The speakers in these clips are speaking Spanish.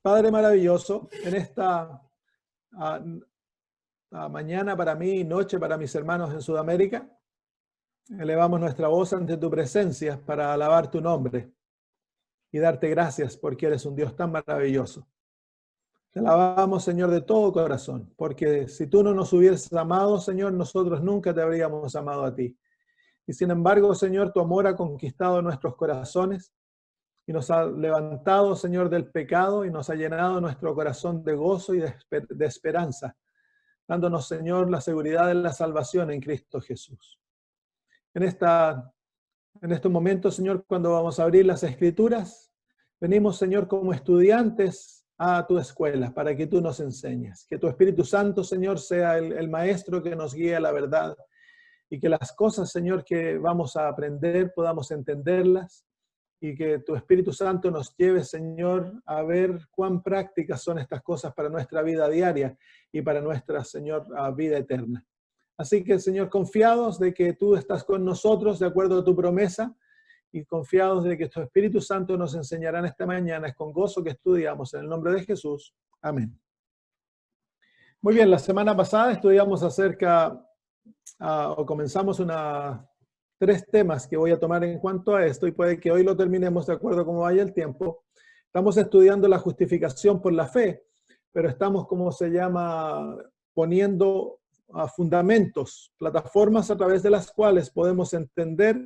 Padre maravilloso, en esta mañana para mí y noche para mis hermanos en Sudamérica, elevamos nuestra voz ante tu presencia para alabar tu nombre y darte gracias porque eres un Dios tan maravilloso. Te alabamos, Señor, de todo corazón, porque si tú no nos hubieses amado, Señor, nosotros nunca te habríamos amado a ti. Y sin embargo, Señor, tu amor ha conquistado nuestros corazones y nos ha levantado, Señor, del pecado y nos ha llenado nuestro corazón de gozo y de esperanza, dándonos, Señor, la seguridad de la salvación en Cristo Jesús. En estos momentos, Señor, cuando vamos a abrir las Escrituras, venimos, Señor, como estudiantes a tu escuela para que tú nos enseñes. Que tu Espíritu Santo, Señor, sea el maestro que nos guíe a la verdad y que las cosas, Señor, que vamos a aprender podamos entenderlas y que tu Espíritu Santo nos lleve, Señor, a ver cuán prácticas son estas cosas para nuestra vida diaria y para nuestra, Señor, vida eterna. Así que, Señor, confiados de que tú estás con nosotros de acuerdo a tu promesa y confiados de que tu Espíritu Santo nos enseñará en esta mañana, es con gozo que estudiamos en el nombre de Jesús. Amén. Muy bien, la semana pasada estudiamos comenzamos 3 temas que voy a tomar en cuanto a esto y puede que hoy lo terminemos de acuerdo a cómo vaya el tiempo. Estamos estudiando la justificación por la fe, pero estamos, como se llama, poniendo fundamentos, plataformas a través de las cuales podemos entender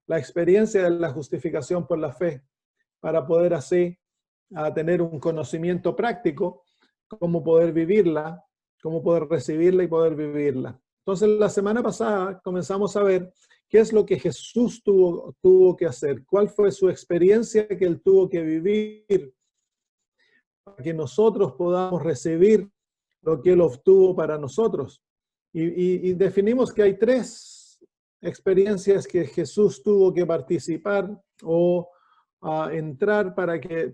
la experiencia de la justificación por la fe para poder así tener un conocimiento práctico, cómo poder vivirla, cómo poder recibirla y poder vivirla. Entonces, la semana pasada comenzamos a ver qué es lo que Jesús tuvo que hacer, cuál fue su experiencia que él tuvo que vivir para que nosotros podamos recibir lo que él obtuvo para nosotros. Y definimos que hay 3 experiencias que Jesús tuvo que participar o entrar para que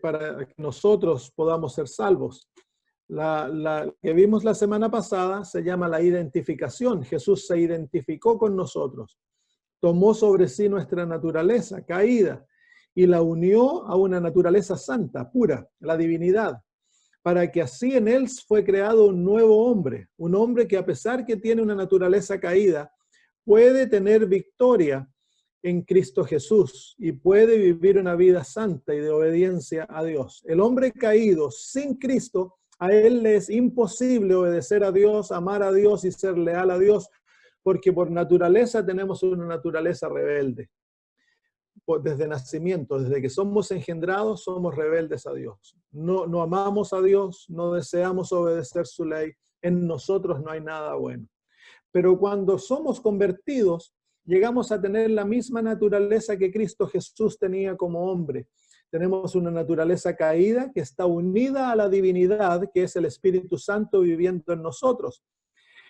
nosotros podamos ser salvos. La que vimos la semana pasada se llama la identificación. Jesús se identificó con nosotros, tomó sobre sí nuestra naturaleza caída y la unió a una naturaleza santa, pura, la divinidad, para que así en él fue creado un nuevo hombre, un hombre que a pesar que tiene una naturaleza caída, puede tener victoria en Cristo Jesús y puede vivir una vida santa y de obediencia a Dios. El hombre caído sin Cristo, a él le es imposible obedecer a Dios, amar a Dios y ser leal a Dios, porque por naturaleza tenemos una naturaleza rebelde. Desde nacimiento, desde que somos engendrados, somos rebeldes a Dios. No amamos a Dios, no deseamos obedecer su ley. En nosotros no hay nada bueno. Pero cuando somos convertidos, llegamos a tener la misma naturaleza que Cristo Jesús tenía como hombre. Tenemos una naturaleza caída que está unida a la divinidad, que es el Espíritu Santo viviendo en nosotros.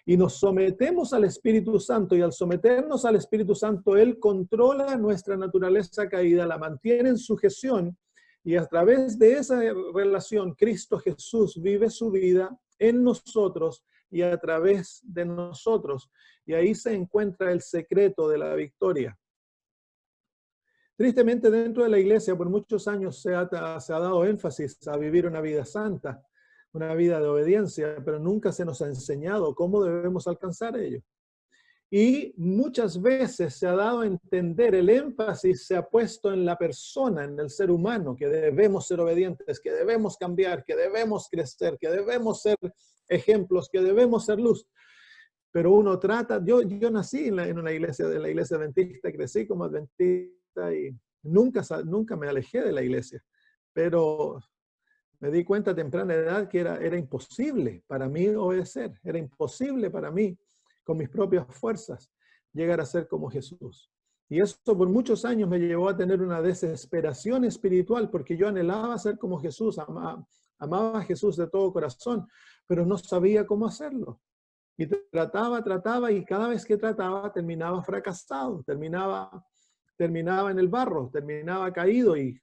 Y nos sometemos al Espíritu Santo, y al someternos al Espíritu Santo, Él controla nuestra naturaleza caída, la mantiene en sujeción, y a través de esa relación, Cristo Jesús vive su vida en nosotros y a través de nosotros. Y ahí se encuentra el secreto de la victoria. Tristemente, dentro de la iglesia, por muchos años se ha dado énfasis a vivir una vida santa, una vida de obediencia, pero nunca se nos ha enseñado cómo debemos alcanzar ello. Y muchas veces se ha dado a entender, el énfasis se ha puesto en la persona, en el ser humano, que debemos ser obedientes, que debemos cambiar, que debemos crecer, que debemos ser ejemplos, que debemos ser luz. Pero uno trata, yo nací en una iglesia, de la iglesia adventista, crecí como adventista y nunca me alejé de la iglesia, pero me di cuenta a temprana edad que era imposible para mí obedecer, era imposible para mí, con mis propias fuerzas, llegar a ser como Jesús. Y eso por muchos años me llevó a tener una desesperación espiritual, porque yo anhelaba ser como Jesús, amaba a Jesús de todo corazón, pero no sabía cómo hacerlo. Y trataba, y cada vez que trataba terminaba fracasado, terminaba en el barro, terminaba caído, y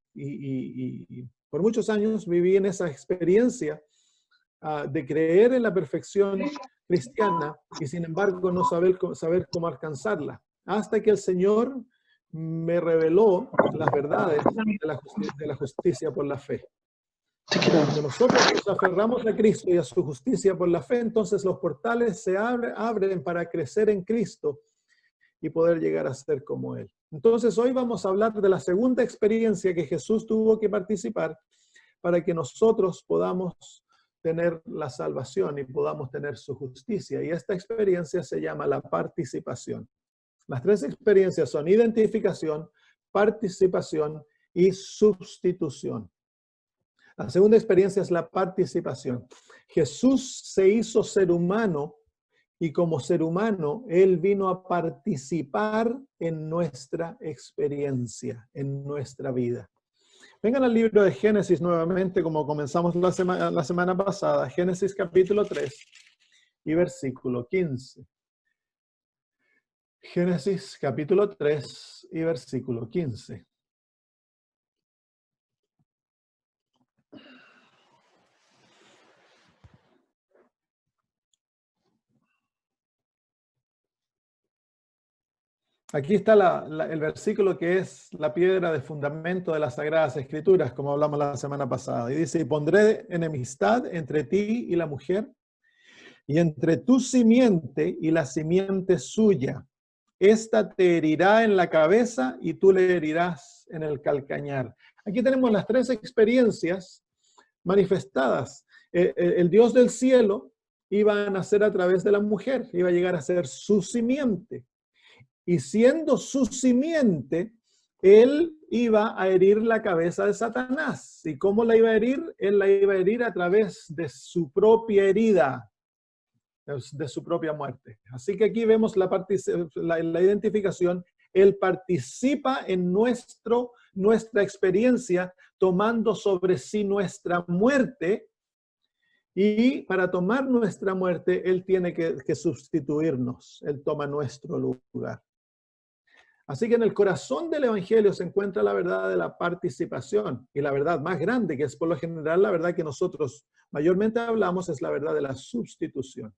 por muchos años viví en esa experiencia de creer en la perfección cristiana y sin embargo no saber cómo alcanzarla. Hasta que el Señor me reveló las verdades de la justicia por la fe. Cuando nosotros nos aferramos a Cristo y a su justicia por la fe, entonces los portales se abren para crecer en Cristo y poder llegar a ser como Él. Entonces hoy vamos a hablar de la segunda experiencia que Jesús tuvo que participar para que nosotros podamos tener la salvación y podamos tener su justicia. Y esta experiencia se llama la participación. Las tres experiencias son identificación, participación y sustitución. La segunda experiencia es la participación. Jesús se hizo ser humano y como ser humano, Él vino a participar en nuestra experiencia, en nuestra vida. Vengan al libro de Génesis nuevamente, como comenzamos la semana pasada, Génesis capítulo 3 y versículo 15. Génesis capítulo 3 y versículo 15. Aquí está el versículo que es la piedra de fundamento de las Sagradas Escrituras, como hablamos la semana pasada. Y dice, y pondré enemistad entre ti y la mujer, y entre tu simiente y la simiente suya. Esta te herirá en la cabeza y tú le herirás en el calcañar. Aquí tenemos las tres experiencias manifestadas. El Dios del cielo iba a nacer a través de la mujer, iba a llegar a ser su simiente. Y siendo su simiente, él iba a herir la cabeza de Satanás. ¿Y cómo la iba a herir? Él la iba a herir a través de su propia herida, de su propia muerte. Así que aquí vemos la identificación. Él participa en nuestra experiencia, tomando sobre sí nuestra muerte. Y para tomar nuestra muerte, Él tiene que sustituirnos. Él toma nuestro lugar. Así que en el corazón del Evangelio se encuentra la verdad de la participación y la verdad más grande, que es por lo general la verdad que nosotros mayormente hablamos, es la verdad de la sustitución.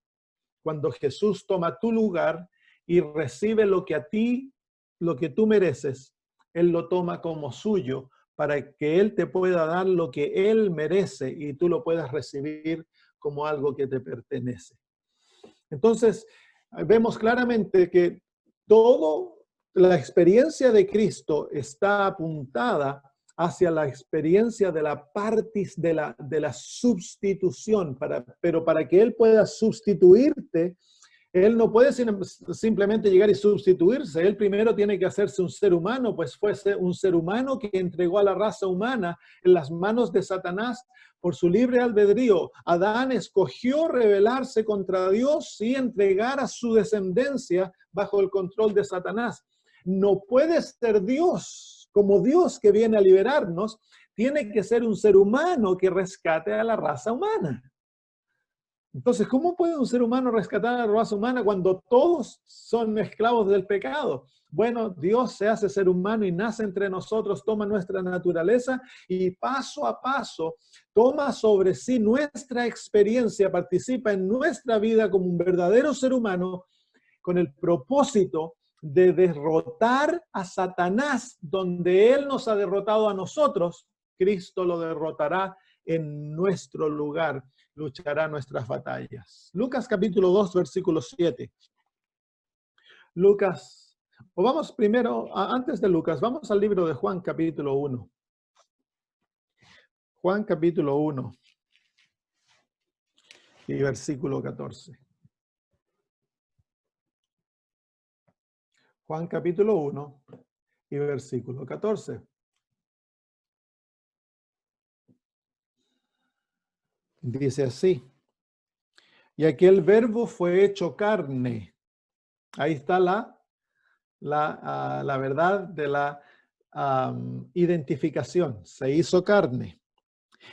Cuando Jesús toma tu lugar y recibe lo que tú mereces, Él lo toma como suyo para que Él te pueda dar lo que Él merece y tú lo puedas recibir como algo que te pertenece. Entonces, vemos claramente que la experiencia de Cristo está apuntada hacia la experiencia de la sustitución, pero para que Él pueda sustituirte, Él no puede simplemente llegar y sustituirse. Él primero tiene que hacerse un ser humano, pues fue un ser humano que entregó a la raza humana en las manos de Satanás por su libre albedrío. Adán escogió rebelarse contra Dios y entregar a su descendencia bajo el control de Satanás. No puede ser Dios, como Dios que viene a liberarnos, tiene que ser un ser humano que rescate a la raza humana. Entonces, ¿cómo puede un ser humano rescatar a la raza humana cuando todos son esclavos del pecado? Bueno, Dios se hace ser humano y nace entre nosotros, toma nuestra naturaleza y paso a paso toma sobre sí nuestra experiencia, participa en nuestra vida como un verdadero ser humano con el propósito de derrotar a Satanás, donde Él nos ha derrotado a nosotros, Cristo lo derrotará en nuestro lugar, luchará nuestras batallas. Lucas capítulo 2, versículo 7. Vamos primero, antes de Lucas, vamos al libro de Juan capítulo 1. Juan capítulo 1 y versículo 14. Juan capítulo 1 y versículo 14. Dice así, y aquel verbo fue hecho carne. Ahí está la verdad de la identificación. Se hizo carne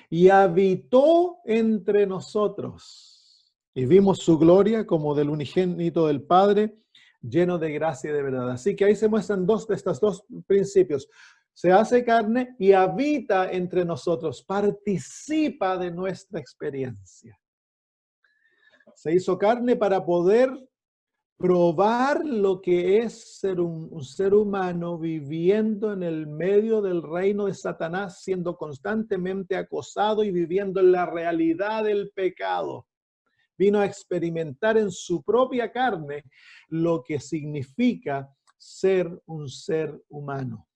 y habitó entre nosotros. Y vimos su gloria como del unigénito del Padre, lleno de gracia y de verdad. Así que ahí se muestran estos dos principios. Se hace carne y habita entre nosotros, participa de nuestra experiencia. Se hizo carne para poder probar lo que es ser un ser humano viviendo en el medio del reino de Satanás, siendo constantemente acosado y viviendo en la realidad del pecado. Vino a experimentar en su propia carne lo que significa ser un ser humano.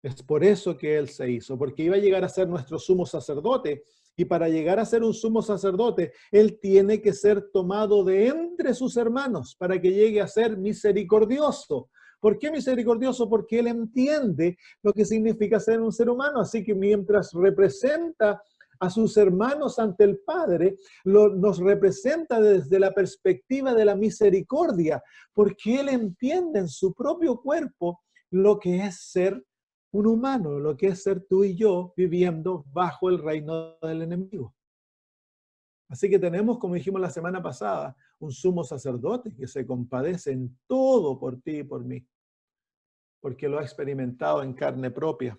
Es por eso que Él se hizo, porque iba a llegar a ser nuestro sumo sacerdote. Y para llegar a ser un sumo sacerdote, Él tiene que ser tomado de entre sus hermanos para que llegue a ser misericordioso. ¿Por qué misericordioso? Porque Él entiende lo que significa ser un ser humano. Así que mientras representa a sus hermanos ante el Padre, nos representa desde la perspectiva de la misericordia, porque Él entiende en su propio cuerpo lo que es ser un humano, lo que es ser tú y yo viviendo bajo el reino del enemigo. Así que tenemos, como dijimos la semana pasada, un sumo sacerdote que se compadece en todo por ti y por mí, porque lo ha experimentado en carne propia.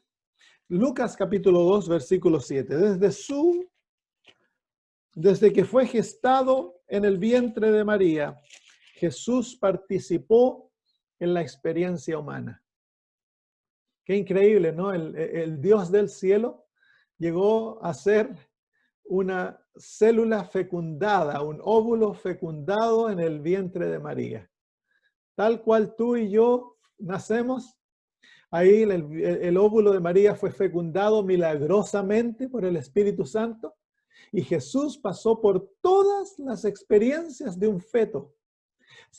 Lucas capítulo 2, versículo 7. Desde que fue gestado en el vientre de María, Jesús participó en la experiencia humana. Qué increíble, ¿no? El Dios del cielo llegó a ser una célula fecundada, un óvulo fecundado en el vientre de María. Tal cual tú y yo nacemos, ahí el óvulo de María fue fecundado milagrosamente por el Espíritu Santo y Jesús pasó por todas las experiencias de un feto.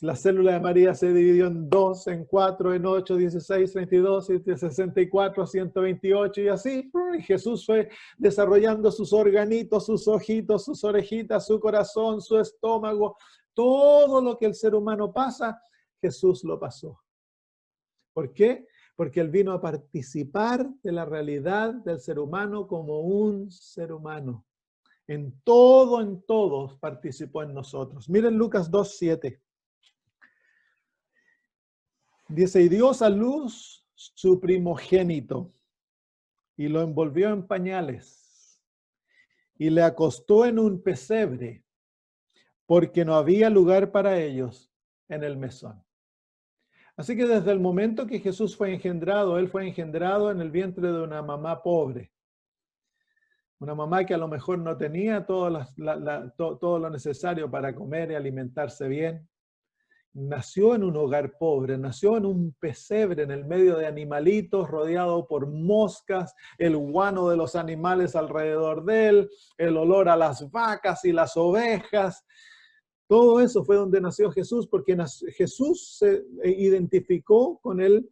La célula de María se dividió en 2, en 4, en 8, 16, 32, 64, 128 y así. Y Jesús fue desarrollando sus organitos, sus ojitos, sus orejitas, su corazón, su estómago. Todo lo que el ser humano pasa, Jesús lo pasó. ¿Por qué? Porque Él vino a participar de la realidad del ser humano como un ser humano. En todo participó en nosotros. Miren Lucas 2:7. Dice, y dio a luz su primogénito y lo envolvió en pañales y le acostó en un pesebre porque no había lugar para ellos en el mesón. Así que desde el momento que Jesús fue engendrado, Él fue engendrado en el vientre de una mamá pobre. Una mamá que a lo mejor no tenía todo lo necesario para comer y alimentarse bien. Nació en un hogar pobre, nació en un pesebre en el medio de animalitos, rodeado por moscas, el guano de los animales alrededor de él, el olor a las vacas y las ovejas. Todo eso fue donde nació Jesús, porque Jesús se identificó con el,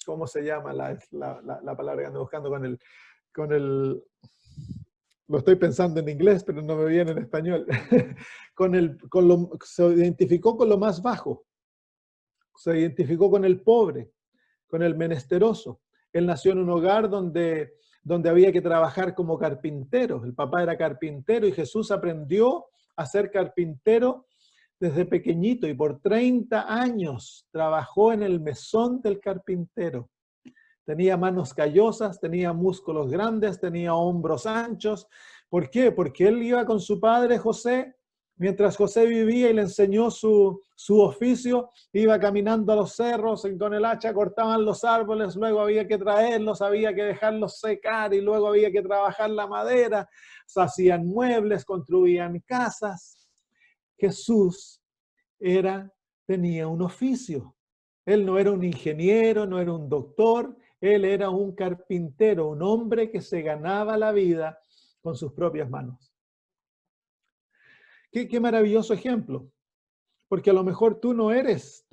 ¿cómo se llama la palabra que ando buscando? Con el, lo estoy pensando en inglés, pero no me viene en español. Se identificó con lo más bajo. Se identificó con el pobre, con el menesteroso. Él nació en un hogar donde había que trabajar como carpintero. El papá era carpintero y Jesús aprendió a ser carpintero desde pequeñito y por 30 años trabajó en el mesón del carpintero. Tenía manos callosas, tenía músculos grandes, tenía hombros anchos. ¿Por qué? Porque él iba con su padre José, mientras José vivía y le enseñó su oficio, iba caminando a los cerros, con el hacha cortaban los árboles, luego había que traerlos, había que dejarlos secar y luego había que trabajar la madera, se hacían muebles, construían casas. Jesús tenía un oficio. Él no era un ingeniero, no era un doctor, él era un carpintero, un hombre que se ganaba la vida con sus propias manos. Qué maravilloso ejemplo, porque a lo mejor tú no eres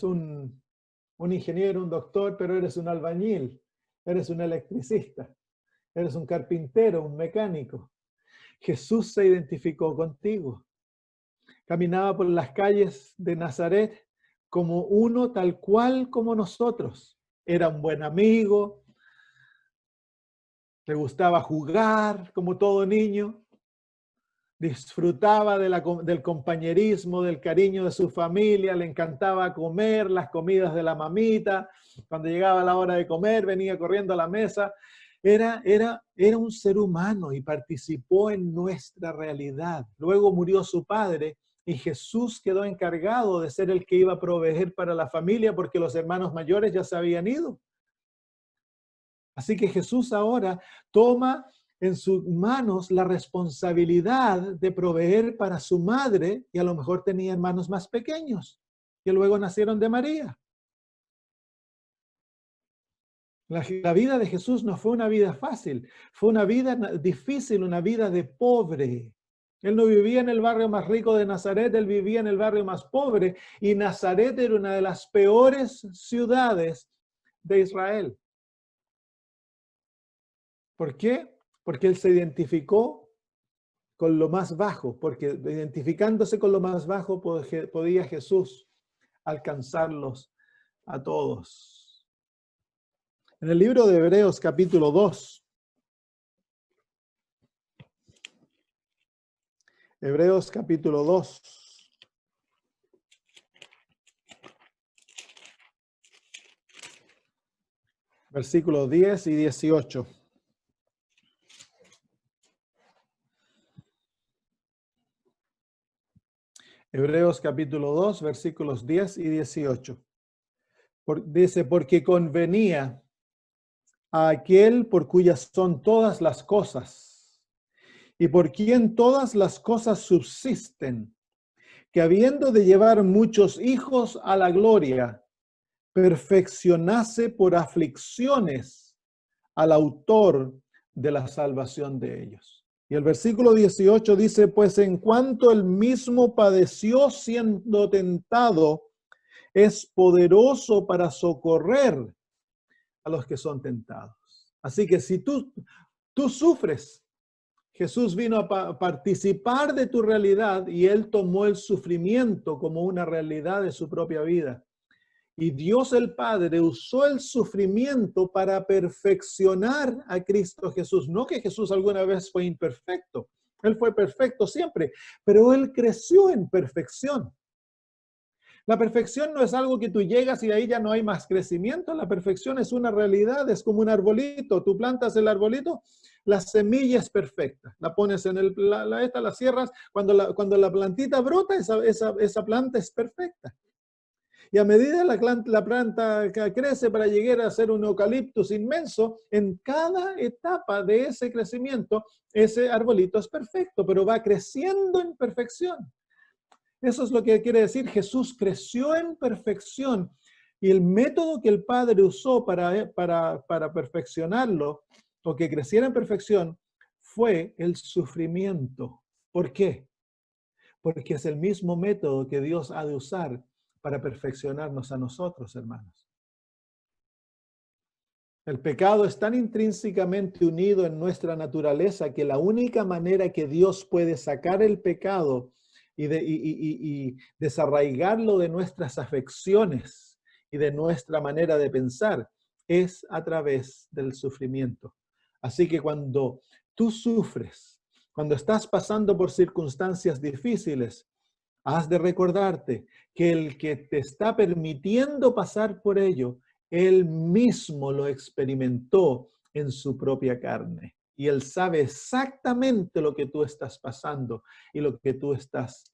un ingeniero, un doctor, pero eres un albañil, eres un electricista, eres un carpintero, un mecánico. Jesús se identificó contigo. Caminaba por las calles de Nazaret como uno tal cual como nosotros. Era un buen amigo, le gustaba jugar como todo niño, disfrutaba del compañerismo, del cariño de su familia, le encantaba comer las comidas de la mamita. Cuando llegaba la hora de comer, venía corriendo a la mesa. Era un ser humano y participó en nuestra realidad. Luego murió su padre y Jesús quedó encargado de ser el que iba a proveer para la familia porque los hermanos mayores ya se habían ido. Así que Jesús ahora toma en sus manos la responsabilidad de proveer para su madre, y a lo mejor tenía hermanos más pequeños, que luego nacieron de María. La vida de Jesús no fue una vida fácil, fue una vida difícil, una vida de pobre. Él no vivía en el barrio más rico de Nazaret, él vivía en el barrio más pobre, y Nazaret era una de las peores ciudades de Israel. ¿Por qué? Porque él se identificó con lo más bajo, porque identificándose con lo más bajo podía Jesús alcanzarlos a todos. En el libro de Hebreos capítulo 2, Hebreos capítulo 2, versículos 10 y 18. Hebreos capítulo 2, versículos 10 y 18. Dice, porque convenía a aquel por cuyas son todas las cosas, y por quien todas las cosas subsisten, que habiendo de llevar muchos hijos a la gloria, perfeccionase por aflicciones al autor de la salvación de ellos. Y el versículo 18 dice, pues en cuanto él mismo padeció siendo tentado, es poderoso para socorrer a los que son tentados. Así que si tú sufres, Jesús vino a participar de tu realidad y él tomó el sufrimiento como una realidad de su propia vida. Y Dios el Padre usó el sufrimiento para perfeccionar a Cristo Jesús. No que Jesús alguna vez fue imperfecto. Él fue perfecto siempre, pero él creció en perfección. La perfección no es algo que tú llegas y ahí ya no hay más crecimiento. La perfección es una realidad, es como un arbolito. Tú plantas el arbolito, la semilla es perfecta. La pones en la cierras. Cuando la plantita brota, esa planta es perfecta. Y a medida la planta crece para llegar a ser un eucaliptus inmenso, en cada etapa de ese crecimiento, ese arbolito es perfecto, pero va creciendo en perfección. Eso es lo que quiere decir, Jesús creció en perfección. Y el método que el Padre usó para perfeccionarlo, o que creciera en perfección, fue el sufrimiento. ¿Por qué? Porque es el mismo método que Dios ha de usar para perfeccionarnos a nosotros, hermanos. El pecado es tan intrínsecamente unido en nuestra naturaleza que la única manera que Dios puede sacar el pecado y desarraigarlo de nuestras afecciones y de nuestra manera de pensar es a través del sufrimiento. Así que cuando tú sufres, cuando estás pasando por circunstancias difíciles, has de recordarte que el que te está permitiendo pasar por ello, él mismo lo experimentó en su propia carne. Y él sabe exactamente lo que tú estás pasando y lo que tú estás,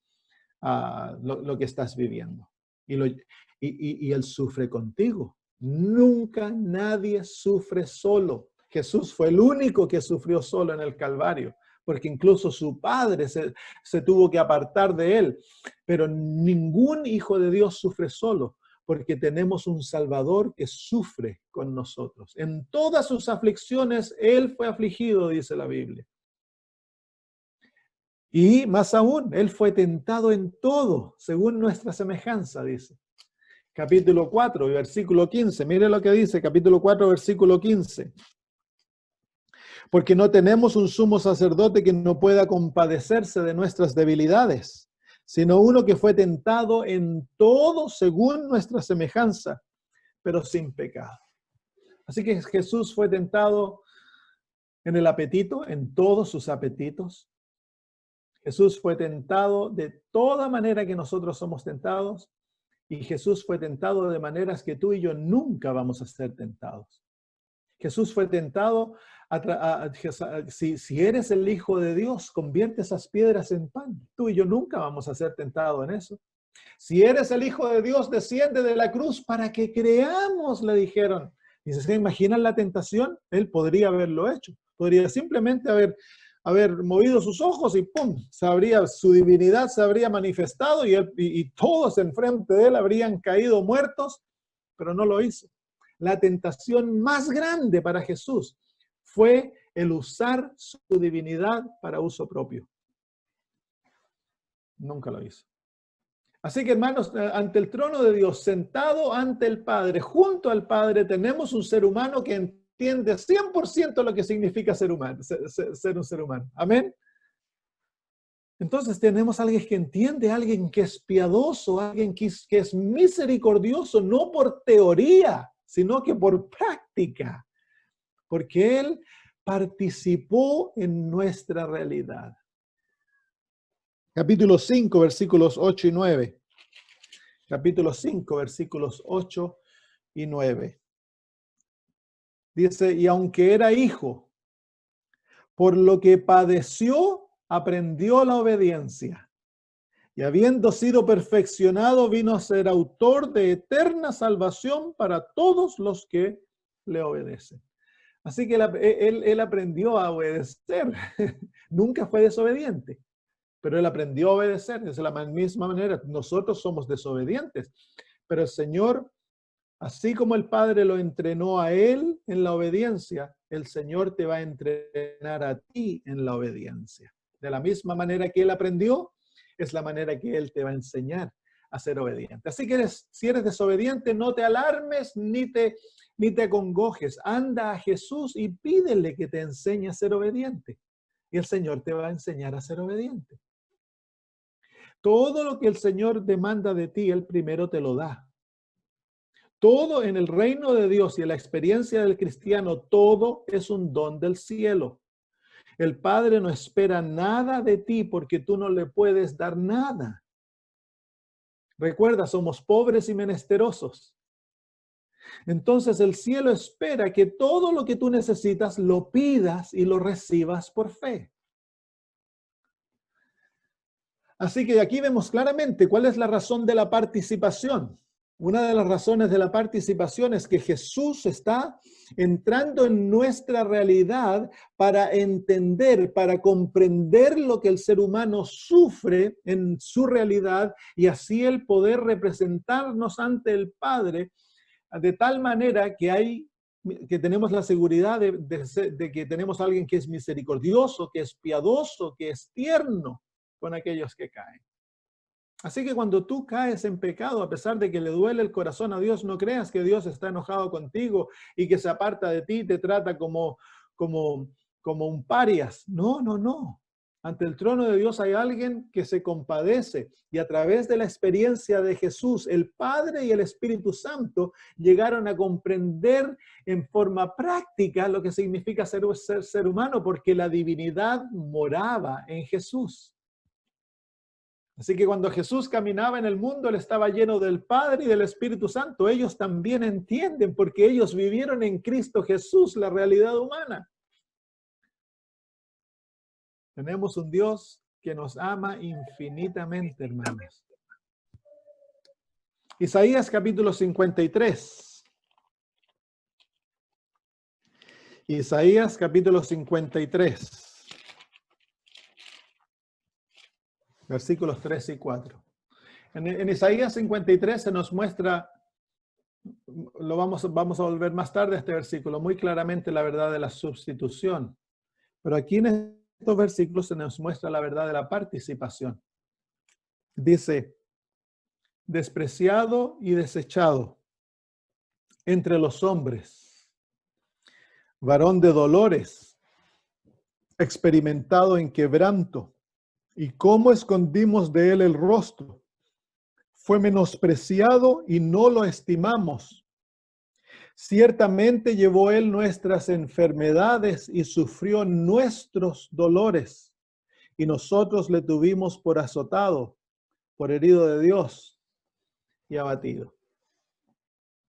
lo que estás viviendo. Y él sufre contigo. Nunca nadie sufre solo. Jesús fue el único que sufrió solo en el Calvario, porque incluso su padre se tuvo que apartar de él. Pero ningún hijo de Dios sufre solo, porque tenemos un Salvador que sufre con nosotros. En todas sus aflicciones, él fue afligido, dice la Biblia. Y más aún, él fue tentado en todo, según nuestra semejanza, dice. Capítulo 4, versículo 15. Mire lo que dice, capítulo 4, versículo 15. Porque no tenemos un sumo sacerdote que no pueda compadecerse de nuestras debilidades, sino uno que fue tentado en todo según nuestra semejanza, pero sin pecado. Así que Jesús fue tentado en el apetito, en todos sus apetitos. Jesús fue tentado de toda manera que nosotros somos tentados, y Jesús fue tentado de maneras que tú y yo nunca vamos a ser tentados. Jesús fue tentado si eres el Hijo de Dios, convierte esas piedras en pan. Tú y yo nunca vamos a ser tentados en eso. Si eres el Hijo de Dios, desciende de la cruz para que creamos, le dijeron. Y ¿se imaginan la tentación? Él podría haberlo hecho. Podría simplemente haber movido sus ojos y ¡pum! Su divinidad se habría manifestado y todos enfrente de él habrían caído muertos, pero no lo hizo. La tentación más grande para Jesús fue el usar su divinidad para uso propio. Nunca lo hizo. Así que, hermanos, ante el trono de Dios, sentado ante el Padre, junto al Padre, tenemos un ser humano que entiende 100% lo que significa ser humano, ser un ser humano. Amén. Entonces tenemos a alguien que entiende, alguien que es piadoso, alguien que es misericordioso, no por teoría, sino que por práctica, porque Él participó en nuestra realidad. Capítulo 5, versículos 8 y 9. Capítulo 5, versículos 8 y 9. Dice, y aunque era hijo, por lo que padeció, aprendió la obediencia. Y habiendo sido perfeccionado, vino a ser autor de eterna salvación para todos los que le obedecen. Así que él aprendió a obedecer. Nunca fue desobediente, pero él aprendió a obedecer. De la misma manera, nosotros somos desobedientes. Pero el Señor, así como el Padre lo entrenó a él en la obediencia, el Señor te va a entrenar a ti en la obediencia. De la misma manera que él aprendió, es la manera que Él te va a enseñar a ser obediente. Así que si eres desobediente, no te alarmes ni te acongojes. Anda a Jesús y pídele que te enseñe a ser obediente. Y el Señor te va a enseñar a ser obediente. Todo lo que el Señor demanda de ti, Él primero te lo da. Todo en el reino de Dios y en la experiencia del cristiano, todo es un don del cielo. El Padre no espera nada de ti porque tú no le puedes dar nada. Recuerda, somos pobres y menesterosos. Entonces el cielo espera que todo lo que tú necesitas lo pidas y lo recibas por fe. Así que aquí vemos claramente cuál es la razón de la participación. Una de las razones de la participación es que Jesús está entrando en nuestra realidad para entender, para comprender lo que el ser humano sufre en su realidad y así el poder representarnos ante el Padre de tal manera que tenemos la seguridad de que tenemos a alguien que es misericordioso, que es piadoso, que es tierno con aquellos que caen. Así que cuando tú caes en pecado, a pesar de que le duele el corazón a Dios, no creas que Dios está enojado contigo y que se aparta de ti y te trata como un parias. No, no, no. Ante el trono de Dios hay alguien que se compadece y a través de la experiencia de Jesús, el Padre y el Espíritu Santo llegaron a comprender en forma práctica lo que significa ser humano, porque la divinidad moraba en Jesús. Así que cuando Jesús caminaba en el mundo, Él estaba lleno del Padre y del Espíritu Santo. Ellos también entienden porque ellos vivieron en Cristo Jesús la realidad humana. Tenemos un Dios que nos ama infinitamente, hermanos. Isaías capítulo 53. Isaías capítulo 53. Versículos 3 y 4. En Isaías 53 se nos muestra, vamos a volver más tarde a este versículo, muy claramente la verdad de la sustitución. Pero aquí en estos versículos se nos muestra la verdad de la participación. Dice, despreciado y desechado entre los hombres, varón de dolores, experimentado en quebranto, y cómo escondimos de él el rostro. Fue menospreciado y no lo estimamos. Ciertamente llevó él nuestras enfermedades y sufrió nuestros dolores. Y nosotros le tuvimos por azotado, por herido de Dios y abatido.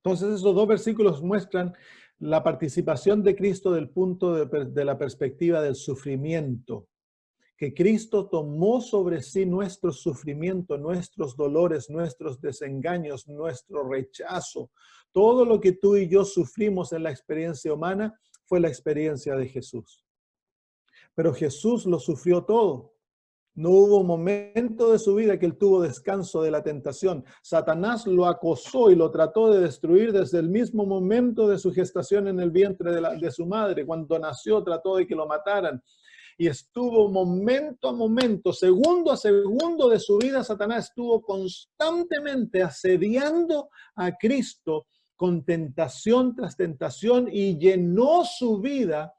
Entonces esos dos versículos muestran la participación de Cristo del punto de la perspectiva del sufrimiento, que Cristo tomó sobre sí nuestro sufrimiento, nuestros dolores, nuestros desengaños, nuestro rechazo. Todo lo que tú y yo sufrimos en la experiencia humana fue la experiencia de Jesús. Pero Jesús lo sufrió todo. No hubo momento de su vida que él tuvo descanso de la tentación. Satanás lo acosó y lo trató de destruir desde el mismo momento de su gestación en el vientre de su madre. Cuando nació trató de que lo mataran. Y estuvo momento a momento, segundo a segundo de su vida, Satanás estuvo constantemente asediando a Cristo con tentación tras tentación y llenó su vida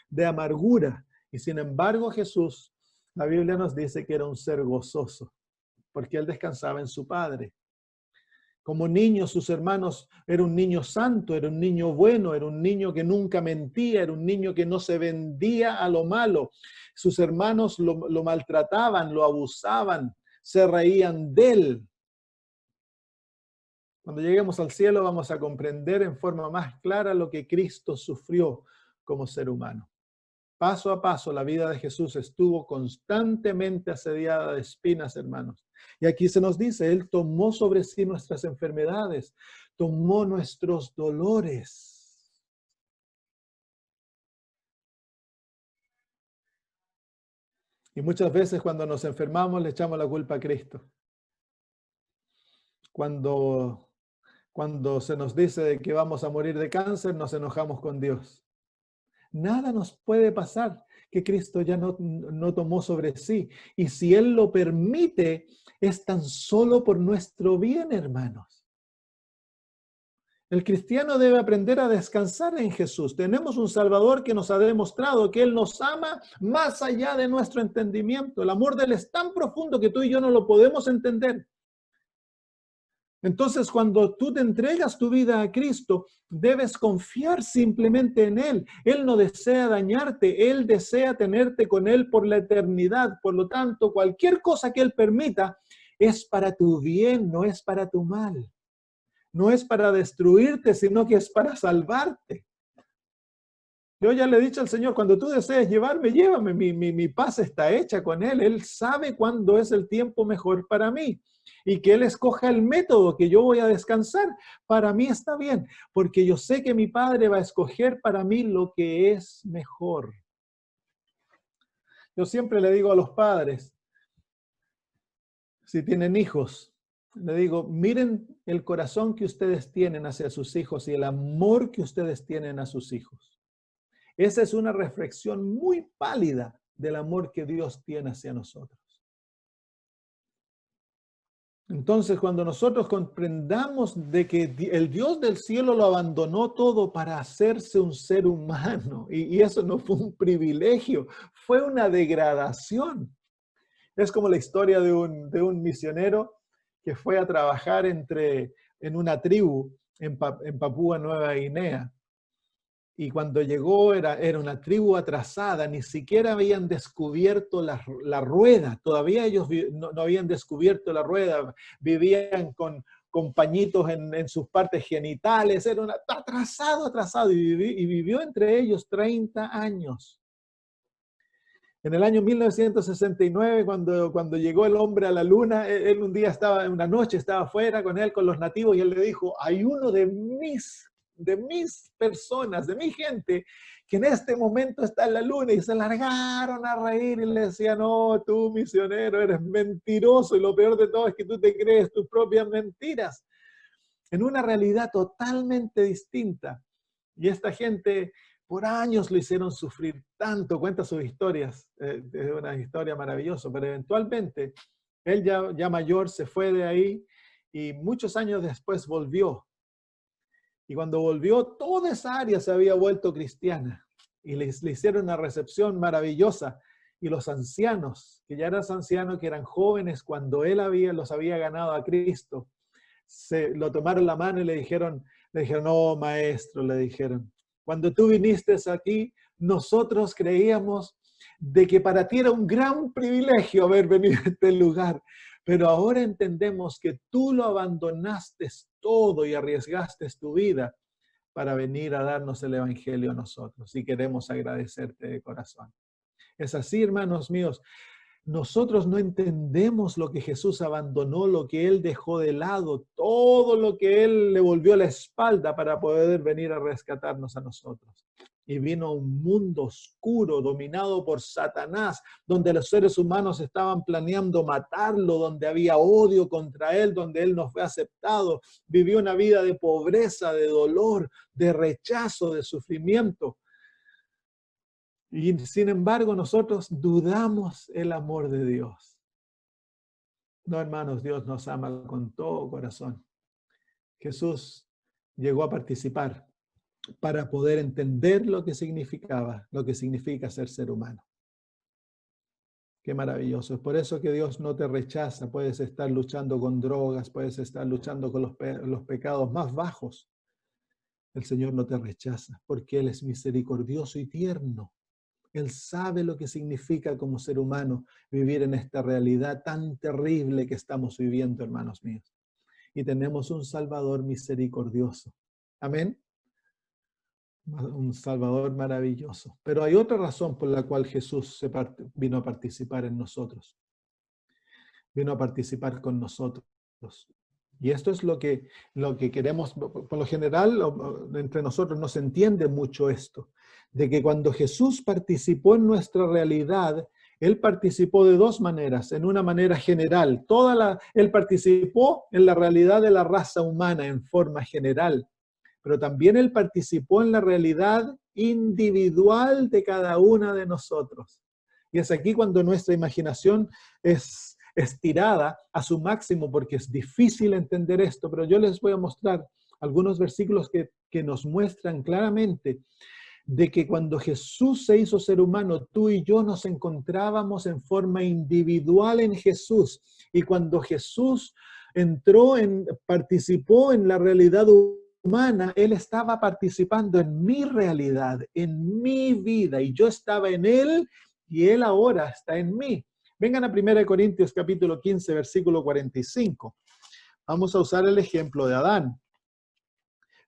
de amargura. Y sin embargo Jesús, la Biblia nos dice que era un ser gozoso, porque él descansaba en su Padre. Como niño, sus hermanos, era un niño santo, era un niño bueno, era un niño que nunca mentía, era un niño que no se vendía a lo malo. Sus hermanos lo maltrataban, lo abusaban, se reían de él. Cuando lleguemos al cielo vamos a comprender en forma más clara lo que Cristo sufrió como ser humano. Paso a paso, la vida de Jesús estuvo constantemente asediada de espinas, hermanos. Y aquí se nos dice, Él tomó sobre sí nuestras enfermedades, tomó nuestros dolores. Y muchas veces cuando nos enfermamos le echamos la culpa a Cristo. Cuando se nos dice de que vamos a morir de cáncer, nos enojamos con Dios. Nada nos puede pasar que Cristo ya no tomó sobre sí. Y si Él lo permite, es tan solo por nuestro bien, hermanos. El cristiano debe aprender a descansar en Jesús. Tenemos un Salvador que nos ha demostrado que Él nos ama más allá de nuestro entendimiento. El amor de Él es tan profundo que tú y yo no lo podemos entender. Entonces, cuando tú te entregas tu vida a Cristo, debes confiar simplemente en Él. Él no desea dañarte, Él desea tenerte con Él por la eternidad. Por lo tanto, cualquier cosa que Él permita es para tu bien, no es para tu mal. No es para destruirte, sino que es para salvarte. Yo ya le he dicho al Señor, cuando tú desees llevarme, llévame. Mi paz está hecha con Él. Él sabe cuándo es el tiempo mejor para mí. Y que Él escoja el método que yo voy a descansar, para mí está bien, porque yo sé que mi Padre va a escoger para mí lo que es mejor. Yo siempre le digo a los padres, si tienen hijos, le digo, miren el corazón que ustedes tienen hacia sus hijos y el amor que ustedes tienen a sus hijos. Esa es una reflexión muy pálida del amor que Dios tiene hacia nosotros. Entonces, cuando nosotros comprendamos de que el Dios del cielo lo abandonó todo para hacerse un ser humano, y eso no fue un privilegio, fue una degradación. Es como la historia de un misionero que fue a trabajar en una tribu en Papúa Nueva Guinea. Y cuando llegó era una tribu atrasada, ni siquiera habían descubierto la rueda, todavía ellos no habían descubierto la rueda, vivían con pañitos en sus partes genitales, era atrasado, y vivió entre ellos 30 años. En el año 1969, cuando llegó el hombre a la luna, él una noche estaba afuera con los nativos, y él le dijo, hay uno de mis personas, de mi gente, que en este momento está en la luna, y se largaron a reír y le decían, no, tú misionero eres mentiroso, y lo peor de todo es que tú te crees tus propias mentiras, en una realidad totalmente distinta. Y esta gente por años lo hicieron sufrir tanto, cuenta sus historias, es una historia maravillosa, pero eventualmente él ya mayor se fue de ahí y muchos años después volvió. Y cuando volvió, toda esa área se había vuelto cristiana. Y le hicieron una recepción maravillosa. Y los ancianos, que ya eran ancianos, que eran jóvenes cuando él los había ganado a Cristo, lo tomaron la mano y le dijeron, no, maestro, le dijeron, cuando tú viniste aquí, nosotros creíamos de que para ti era un gran privilegio haber venido a este lugar. Pero ahora entendemos que tú lo abandonaste todo y arriesgaste tu vida para venir a darnos el Evangelio a nosotros. Y queremos agradecerte de corazón. Es así, hermanos míos. Nosotros no entendemos lo que Jesús abandonó, lo que Él dejó de lado, todo lo que Él le volvió la espalda para poder venir a rescatarnos a nosotros. Y vino a un mundo oscuro, dominado por Satanás, donde los seres humanos estaban planeando matarlo, donde había odio contra Él, donde Él no fue aceptado. Vivió una vida de pobreza, de dolor, de rechazo, de sufrimiento. Y sin embargo, nosotros dudamos el amor de Dios. No, hermanos, Dios nos ama con todo corazón. Jesús llegó a participar para poder entender lo que significa ser ser humano. Qué maravilloso. Es por eso que Dios no te rechaza. Puedes estar luchando con drogas, puedes estar luchando con los pecados más bajos. El Señor no te rechaza porque Él es misericordioso y tierno. Él sabe lo que significa como ser humano vivir en esta realidad tan terrible que estamos viviendo, hermanos míos. Y tenemos un Salvador misericordioso. Amén. Un Salvador maravilloso. Pero hay otra razón por la cual Jesús vino a participar en nosotros. Vino a participar con nosotros. Y esto es lo que queremos. Por lo general, entre nosotros no se entiende mucho esto, de que cuando Jesús participó en nuestra realidad, Él participó de dos maneras. En una manera general, Él participó en la realidad de la raza humana en forma general, pero también Él participó en la realidad individual de cada una de nosotros. Y es aquí cuando nuestra imaginación es estirada a su máximo, porque es difícil entender esto, pero yo les voy a mostrar algunos versículos que nos muestran claramente de que cuando Jesús se hizo ser humano, tú y yo nos encontrábamos en forma individual en Jesús. Y cuando Jesús participó en la realidad humana, Él estaba participando en mi realidad, en mi vida, y yo estaba en Él y Él ahora está en mí. Vengan a 1 Corintios capítulo 15, versículo 45. Vamos a usar el ejemplo de Adán.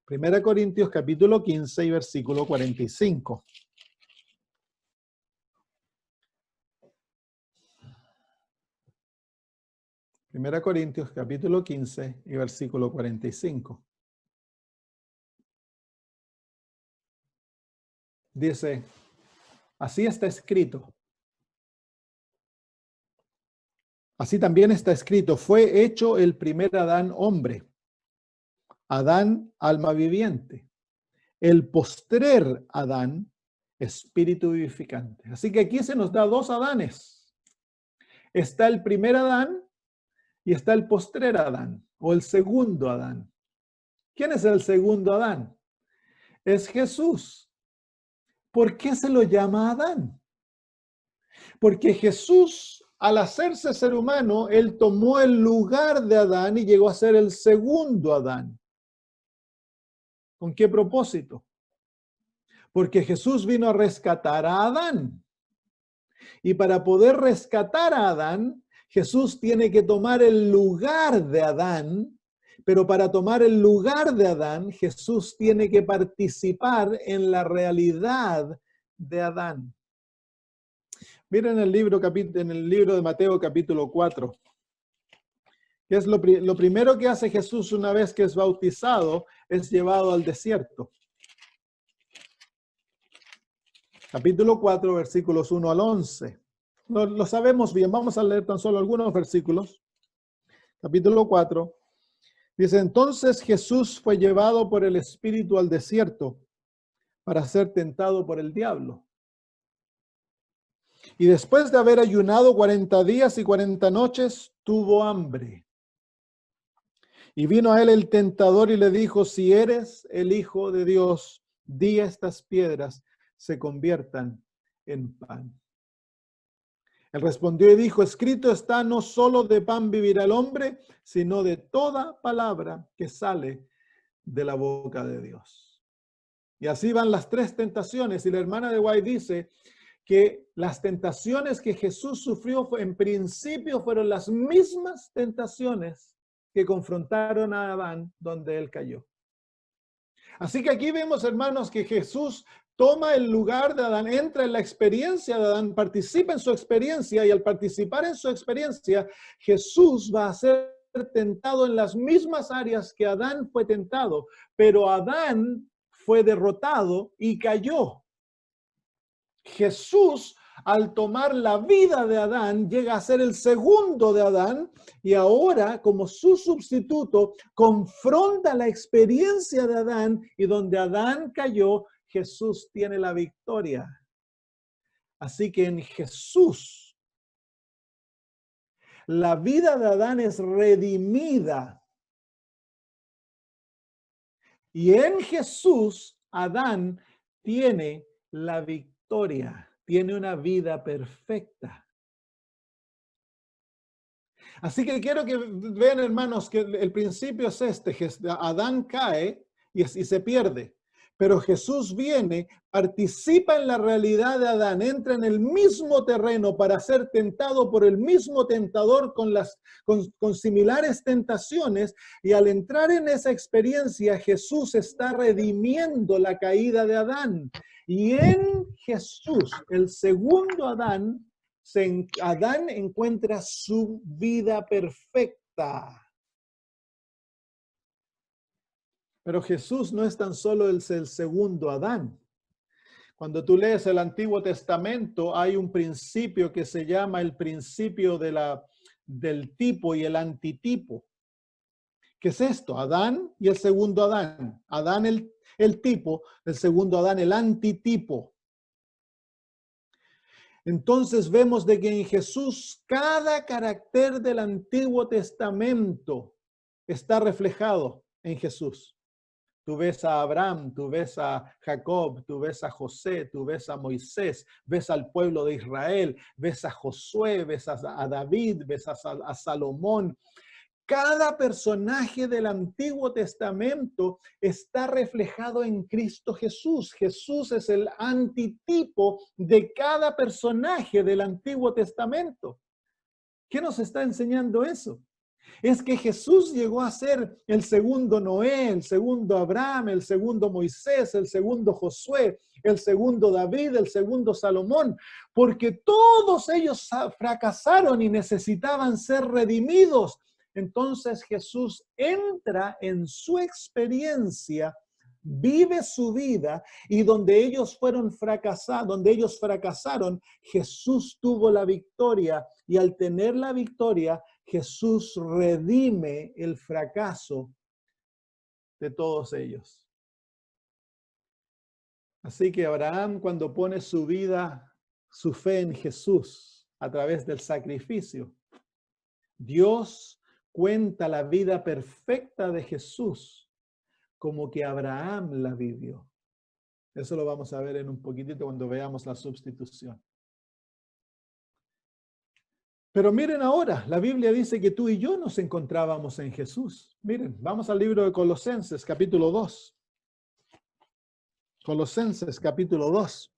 1 Corintios capítulo 15 y versículo 45. Primera Corintios capítulo 15 y versículo 45. Dice, así está escrito. Así también está escrito, fue hecho el primer Adán hombre, Adán alma viviente, el postrer Adán espíritu vivificante. Así que aquí se nos da dos Adanes. Está el primer Adán y está el postrer Adán o el segundo Adán. ¿Quién es el segundo Adán? Es Jesús. ¿Por qué se lo llama Adán? Porque Jesús, al hacerse ser humano, Él tomó el lugar de Adán y llegó a ser el segundo Adán. ¿Con qué propósito? Porque Jesús vino a rescatar a Adán. Y para poder rescatar a Adán, Jesús tiene que tomar el lugar de Adán, pero para tomar el lugar de Adán, Jesús tiene que participar en la realidad de Adán. Miren en el libro de Mateo capítulo 4. Que es lo primero que hace Jesús una vez que es bautizado, es llevado al desierto. Capítulo 4, versículos 1 al 11. Lo sabemos bien, vamos a leer tan solo algunos versículos. Capítulo 4. Dice, entonces Jesús fue llevado por el Espíritu al desierto para ser tentado por el diablo. Y después de haber ayunado 40 días y 40 noches, tuvo hambre. Y vino a él el tentador y le dijo, si eres el Hijo de Dios, di a estas piedras se conviertan en pan. Él respondió y dijo, escrito está, no solo de pan vivirá el hombre, sino de toda palabra que sale de la boca de Dios. Y así van las tres tentaciones. Y la hermana de White dice que las tentaciones que Jesús sufrió en principio fueron las mismas tentaciones que confrontaron a Adán donde él cayó. Así que aquí vemos, hermanos, que Jesús toma el lugar de Adán, entra en la experiencia de Adán, participa en su experiencia y al participar en su experiencia, Jesús va a ser tentado en las mismas áreas que Adán fue tentado, pero Adán fue derrotado y cayó. Jesús, al tomar la vida de Adán, llega a ser el segundo de Adán y ahora, como su sustituto, confronta la experiencia de Adán y donde Adán cayó, Jesús tiene la victoria. Así que en Jesús, la vida de Adán es redimida. Y en Jesús, Adán tiene la victoria, tiene una vida perfecta. Así que quiero que vean, hermanos, que el principio es este. Adán cae y se pierde. Pero Jesús viene, participa en la realidad de Adán, entra en el mismo terreno para ser tentado por el mismo tentador con similares tentaciones. Y al entrar en esa experiencia, Jesús está redimiendo la caída de Adán. Y en Jesús, el segundo Adán, Adán encuentra su vida perfecta. Pero Jesús no es tan solo el segundo Adán. Cuando tú lees el Antiguo Testamento, hay un principio que se llama el principio del tipo y el antitipo. ¿Qué es esto? Adán y el segundo Adán. Adán el tipo, el segundo Adán el antitipo. Entonces vemos de que en Jesús cada carácter del Antiguo Testamento está reflejado en Jesús. Tú ves a Abraham, tú ves a Jacob, tú ves a José, tú ves a Moisés, ves al pueblo de Israel, ves a Josué, ves a David, ves a Salomón. Cada personaje del Antiguo Testamento está reflejado en Cristo Jesús. Jesús es el antitipo de cada personaje del Antiguo Testamento. ¿Qué nos está enseñando eso? Es que Jesús llegó a ser el segundo Noé, el segundo Abraham, el segundo Moisés, el segundo Josué, el segundo David, el segundo Salomón, porque todos ellos fracasaron y necesitaban ser redimidos. Entonces Jesús entra en su experiencia, vive su vida y donde ellos fracasaron, Jesús tuvo la victoria y al tener la victoria, Jesús redime el fracaso de todos ellos. Así que Abraham, cuando pone su vida, su fe en Jesús a través del sacrificio, Dios cuenta la vida perfecta de Jesús como que Abraham la vivió. Eso lo vamos a ver en un poquitito cuando veamos la sustitución. Pero miren ahora, la Biblia dice que tú y yo nos encontrábamos en Jesús. Miren, vamos al libro de Colosenses, capítulo 2. Colosenses, capítulo 2.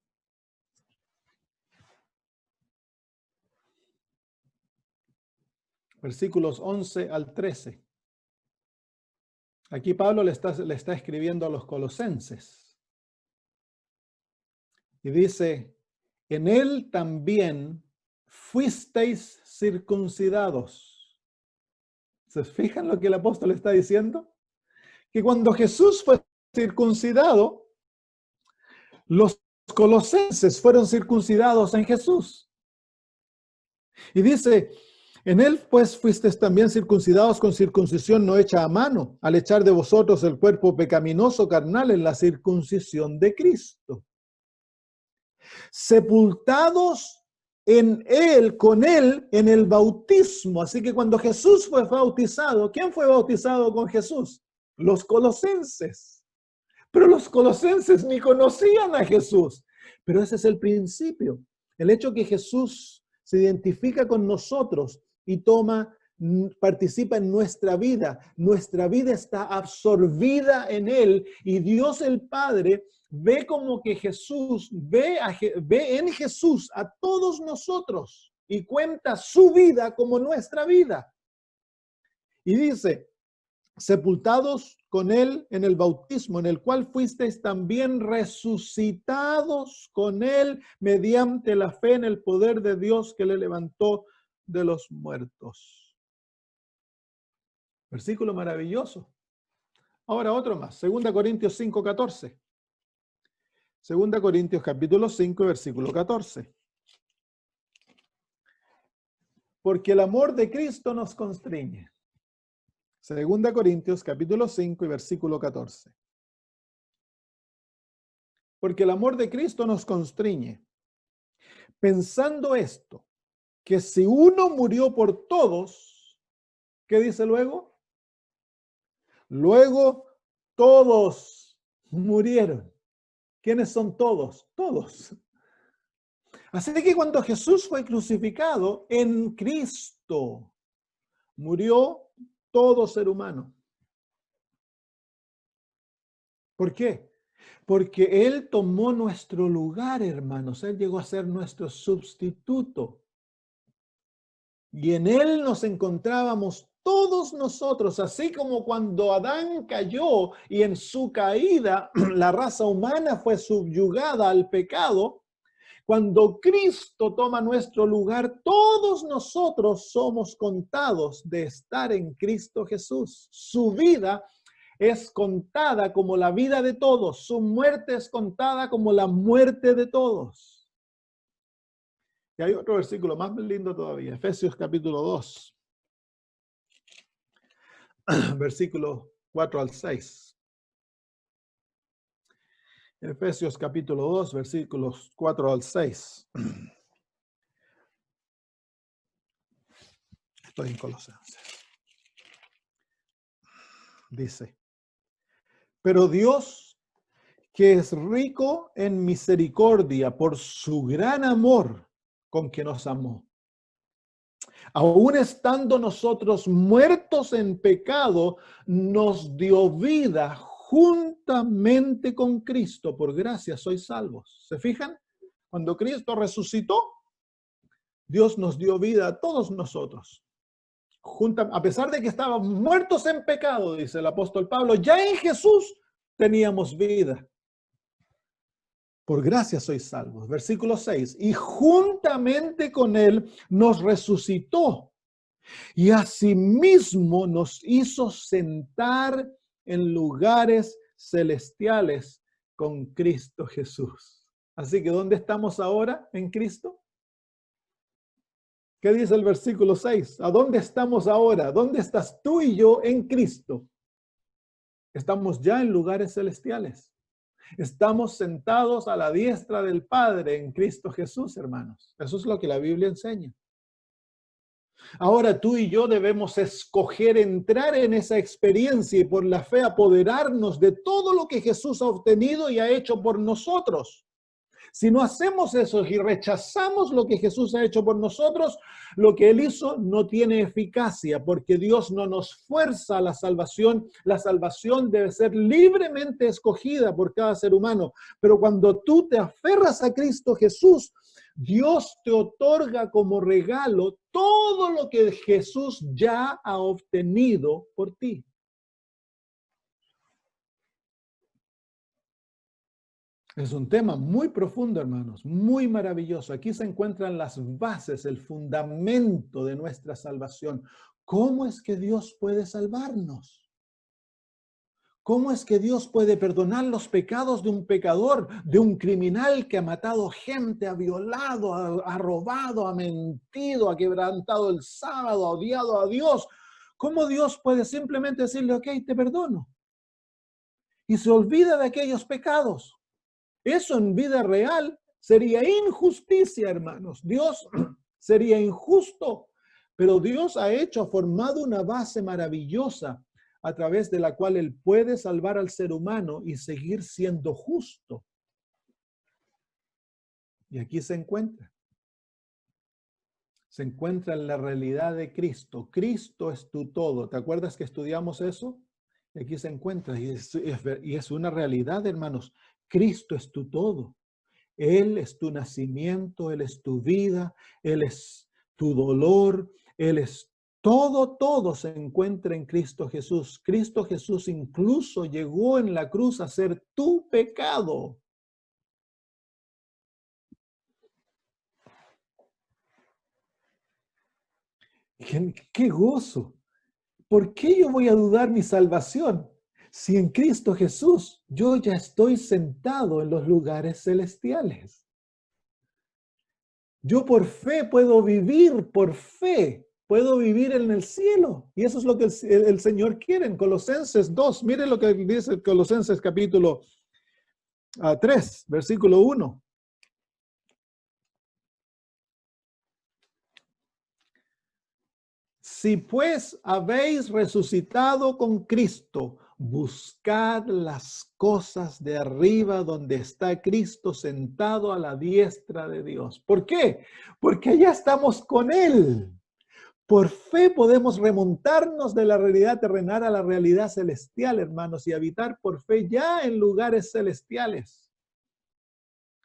Versículos 11 al 13. Aquí Pablo le está escribiendo a los colosenses. Y dice, en él también fuisteis circuncidados. ¿Se fijan lo que el apóstol está diciendo? Que cuando Jesús fue circuncidado, los colosenses fueron circuncidados en Jesús. Y dice, en él pues fuisteis también circuncidados con circuncisión no hecha a mano, al echar de vosotros el cuerpo pecaminoso carnal en la circuncisión de Cristo. Sepultados con él en el bautismo. Así que cuando Jesús fue bautizado, ¿quién fue bautizado con Jesús? Los colosenses. Pero los colosenses ni conocían a Jesús. Pero ese es el principio. El hecho que Jesús se identifica con nosotros y participa en nuestra vida. Nuestra vida está absorbida en él y Dios el Padre ve como que Jesús, ve en Jesús a todos nosotros y cuenta su vida como nuestra vida. Y dice, sepultados con Él en el bautismo, en el cual fuisteis también resucitados con Él mediante la fe en el poder de Dios que le levantó de los muertos. Versículo maravilloso. Ahora otro más, 2 Corintios 5:14. 2 Corintios capítulo 5, versículo 14. Porque el amor de Cristo nos constriñe. 2 Corintios capítulo 5 y versículo 14. Porque el amor de Cristo nos constriñe, pensando esto, que si uno murió por todos, ¿qué dice luego? Luego todos murieron. ¿Quiénes son todos? Todos. Así que cuando Jesús fue crucificado, en Cristo murió todo ser humano. ¿Por qué? Porque Él tomó nuestro lugar, hermanos. Él llegó a ser nuestro sustituto. Y en Él nos encontrábamos todos nosotros, así como cuando Adán cayó y en su caída la raza humana fue subyugada al pecado. Cuando Cristo toma nuestro lugar, todos nosotros somos contados de estar en Cristo Jesús. Su vida es contada como la vida de todos. Su muerte es contada como la muerte de todos. Y hay otro versículo más lindo todavía, Efesios capítulo 2, versículos 4 al 6. Efesios capítulo 2, versículos 4 al 6. Estoy en Colosenses. Dice, pero Dios, que es rico en misericordia por su gran amor con que nos amó, aun estando nosotros muertos en pecado, nos dio vida juntamente con Cristo. Por gracia sois salvos. ¿Se fijan? Cuando Cristo resucitó, Dios nos dio vida a todos nosotros. A pesar de que estábamos muertos en pecado, dice el apóstol Pablo, ya en Jesús teníamos vida. Por gracia sois salvos. Versículo 6. Y juntamente con Él nos resucitó. Y asimismo nos hizo sentar en lugares celestiales con Cristo Jesús. Así que, ¿dónde estamos ahora en Cristo? ¿Qué dice el versículo 6? ¿A dónde estamos ahora? ¿Dónde estás tú y yo en Cristo? Estamos ya en lugares celestiales. Estamos sentados a la diestra del Padre en Cristo Jesús, hermanos. Eso es lo que la Biblia enseña. Ahora tú y yo debemos escoger entrar en esa experiencia y por la fe apoderarnos de todo lo que Jesús ha obtenido y ha hecho por nosotros. Si no hacemos eso y rechazamos lo que Jesús ha hecho por nosotros, lo que Él hizo no tiene eficacia porque Dios no nos fuerza a la salvación. La salvación debe ser libremente escogida por cada ser humano. Pero cuando tú te aferras a Cristo Jesús, Dios te otorga como regalo todo lo que Jesús ya ha obtenido por ti. Es un tema muy profundo, hermanos, muy maravilloso. Aquí se encuentran las bases, el fundamento de nuestra salvación. ¿Cómo es que Dios puede salvarnos? ¿Cómo es que Dios puede perdonar los pecados de un pecador, de un criminal que ha matado gente, ha violado, ha robado, ha mentido, ha quebrantado el sábado, ha odiado a Dios? ¿Cómo Dios puede simplemente decirle, ok, te perdono? Y se olvida de aquellos pecados. Eso en vida real sería injusticia, hermanos. Dios sería injusto, pero Dios ha formado una base maravillosa a través de la cual Él puede salvar al ser humano y seguir siendo justo. Y aquí se encuentra. Se encuentra en la realidad de Cristo. Cristo es tu todo. ¿Te acuerdas que estudiamos eso? Y aquí se encuentra. Y es una realidad, hermanos. Cristo es tu todo. Él es tu nacimiento, Él es tu vida, Él es tu dolor, Él es Todo se encuentra en Cristo Jesús. Cristo Jesús incluso llegó en la cruz a ser tu pecado. ¡Qué gozo! ¿Por qué yo voy a dudar mi salvación? Si en Cristo Jesús yo ya estoy sentado en los lugares celestiales. Yo por fe puedo vivir, por fe puedo vivir en el cielo. Y eso es lo que el Señor quiere en Colosenses 2. Miren lo que dice Colosenses capítulo 3, versículo 1. Si pues habéis resucitado con Cristo, buscad las cosas de arriba donde está Cristo sentado a la diestra de Dios. ¿Por qué? Porque allá estamos con Él. Por fe podemos remontarnos de la realidad terrenal a la realidad celestial, hermanos, y habitar por fe ya en lugares celestiales.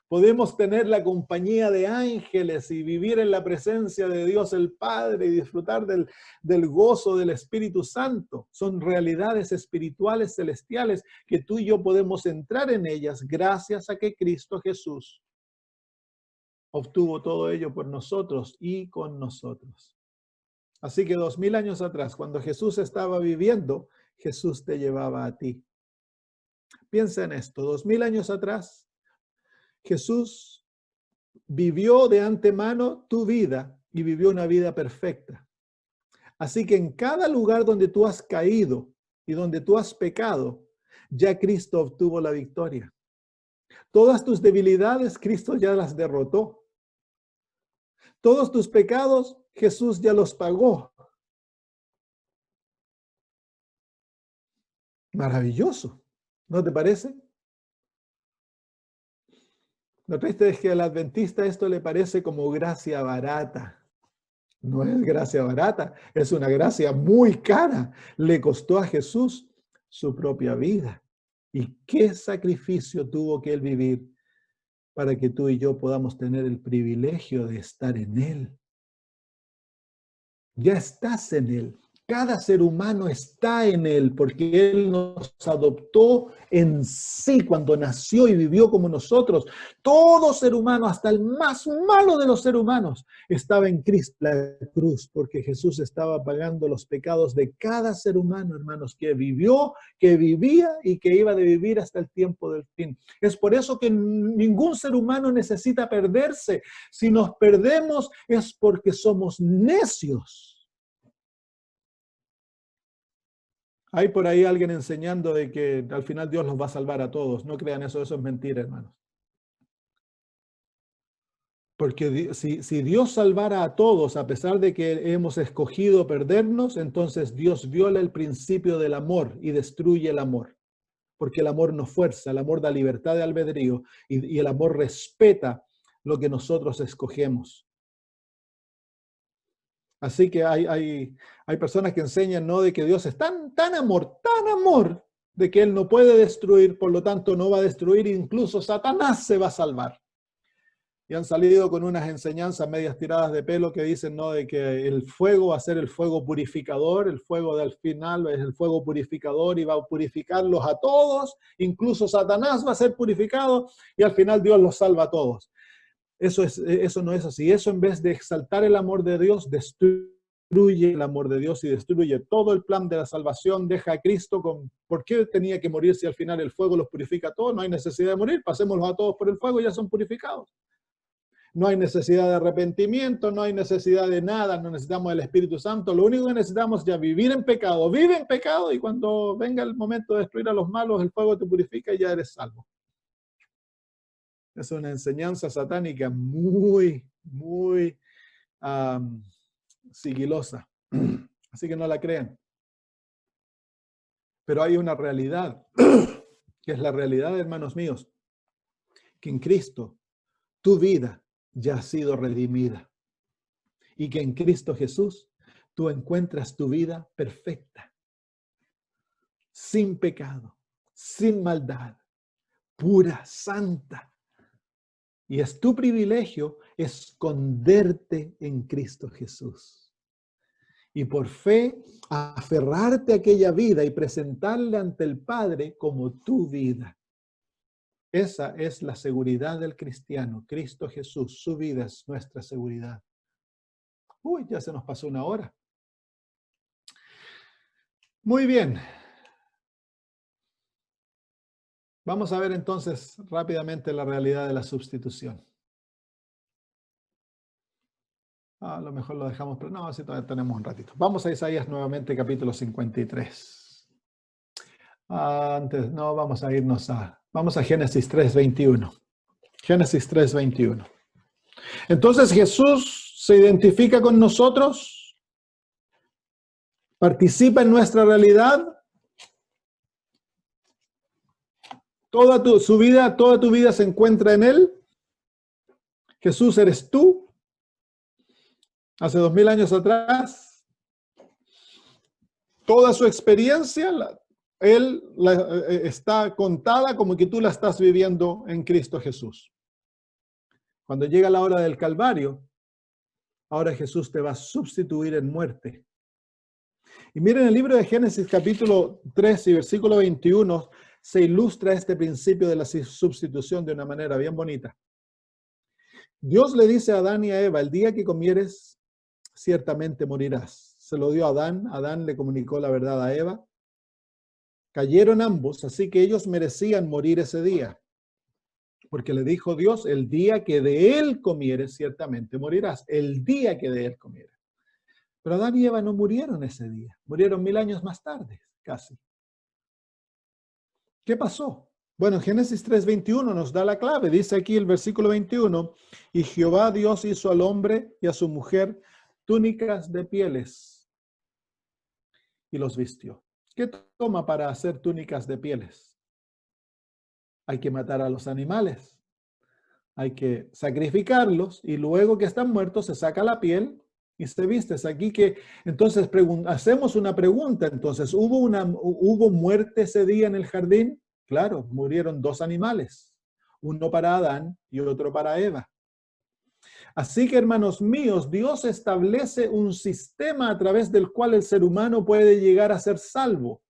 Podemos tener la compañía de ángeles y vivir en la presencia de Dios el Padre y disfrutar del gozo del Espíritu Santo. Son realidades espirituales celestiales que tú y yo podemos entrar en ellas gracias a que Cristo Jesús obtuvo todo ello por nosotros y con nosotros. Así que 2000 años atrás, cuando Jesús estaba viviendo, Jesús te llevaba a ti. Piensa en esto, 2000 años atrás, Jesús vivió de antemano tu vida y vivió una vida perfecta. Así que en cada lugar donde tú has caído y donde tú has pecado, ya Cristo obtuvo la victoria. Todas tus debilidades, Cristo ya las derrotó. Todos tus pecados, Jesús ya los pagó. Maravilloso, ¿no te parece? Lo triste es que al adventista esto le parece como gracia barata. No es gracia barata, es una gracia muy cara. Le costó a Jesús su propia vida. ¿Y qué sacrificio tuvo que él vivir para que tú y yo podamos tener el privilegio de estar en él? Ya estás en él. Cada ser humano está en él porque él nos adoptó en sí cuando nació y vivió como nosotros. Todo ser humano, hasta el más malo de los seres humanos, estaba en Cristo, la cruz, porque Jesús estaba pagando los pecados de cada ser humano, hermanos, que vivió, que vivía y que iba a vivir hasta el tiempo del fin. Es por eso que ningún ser humano necesita perderse. Si nos perdemos es porque somos necios. Hay por ahí alguien enseñando de que al final Dios los va a salvar a todos. No crean eso, eso es mentira, hermanos. Porque si Dios salvara a todos, a pesar de que hemos escogido perdernos, entonces Dios viola el principio del amor y destruye el amor. Porque el amor nos fuerza, el amor da libertad de albedrío y el amor respeta lo que nosotros escogemos. Así que hay personas que enseñan, ¿no?, de que Dios es tan amor, de que Él no puede destruir, por lo tanto no va a destruir, incluso Satanás se va a salvar. Y han salido con unas enseñanzas medias tiradas de pelo que dicen, ¿no?, de que el fuego va a ser el fuego purificador, el fuego del final es el fuego purificador y va a purificarlos a todos, incluso Satanás va a ser purificado y al final Dios los salva a todos. Eso no es así. Eso, en vez de exaltar el amor de Dios, destruye el amor de Dios y destruye todo el plan de la salvación. Deja a Cristo con... ¿Por qué tenía que morir si al final el fuego los purifica a todos? No hay necesidad de morir. Pasémoslos a todos por el fuego y ya son purificados. No hay necesidad de arrepentimiento, no hay necesidad de nada, no necesitamos el Espíritu Santo. Lo único que necesitamos es ya vivir en pecado. Vive en pecado y cuando venga el momento de destruir a los malos, el fuego te purifica y ya eres salvo. Es una enseñanza satánica muy sigilosa. Así que no la crean. Pero hay una realidad, que es la realidad, hermanos míos, que en Cristo tu vida ya ha sido redimida. Y que en Cristo Jesús tú encuentras tu vida perfecta, sin pecado, sin maldad, pura, santa. Y es tu privilegio esconderte en Cristo Jesús. y por fe aferrarte a aquella vida y presentarla ante el Padre como tu vida. Esa es la seguridad del cristiano. Cristo Jesús, su vida es nuestra seguridad. Uy, ya se nos pasó una hora. Muy bien. Vamos a ver entonces rápidamente la realidad de la sustitución. A lo mejor lo dejamos, pero no, así todavía tenemos un ratito. Vamos a Isaías nuevamente, capítulo 53. Antes, no, vamos a Génesis 3:21. Génesis 3:21. Entonces Jesús se identifica con nosotros, participa en nuestra realidad. Toda tu vida se encuentra en Él. Jesús eres tú. Hace 2000 años atrás, toda su experiencia, está contada como que tú la estás viviendo en Cristo Jesús. Cuando llega la hora del Calvario, ahora Jesús te va a sustituir en muerte. Y miren, el libro de Génesis capítulo 3 y versículo 21 se ilustra este principio de la sustitución de una manera bien bonita. Dios le dice a Adán y a Eva, el día que comieres, ciertamente morirás. Se lo dio a Adán, Adán le comunicó la verdad a Eva. Cayeron ambos, así que ellos merecían morir ese día. Porque le dijo Dios, el día que de él comieres, ciertamente morirás. El día que de él comieres. Pero Adán y Eva no murieron ese día. Murieron 1000 años más tarde, casi. ¿Qué pasó? Bueno, Génesis 3:21 nos da la clave. Dice aquí el versículo 21, y Jehová Dios hizo al hombre y a su mujer túnicas de pieles y los vistió. ¿Qué toma para hacer túnicas de pieles? Hay que matar a los animales, hay que sacrificarlos y luego que están muertos se saca la piel y se viste. Es aquí que entonces hacemos una pregunta. Entonces, ¿hubo muerte ese día en el jardín? Claro, murieron 2 animales, uno para Adán y otro para Eva. Así que, hermanos míos, Dios establece un sistema a través del cual el ser humano puede llegar a ser salvo.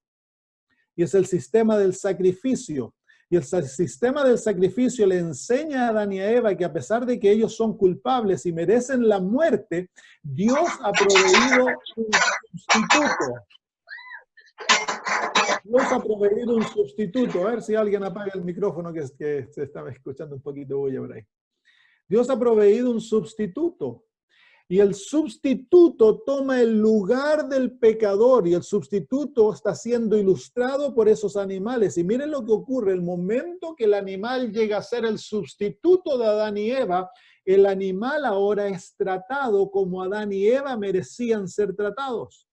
Y es el sistema del sacrificio. Y el sistema del sacrificio le enseña a Adán y a Eva que a pesar de que ellos son culpables y merecen la muerte, Dios ha proveído un sustituto. Dios ha proveído un sustituto. A ver si alguien apaga el micrófono que se estaba escuchando un poquito de bulla por ahí. Dios ha proveído un sustituto. Y el sustituto toma el lugar del pecador y el sustituto está siendo ilustrado por esos animales. Y miren lo que ocurre, el momento que el animal llega a ser el sustituto de Adán y Eva, el animal ahora es tratado como Adán y Eva merecían ser tratados.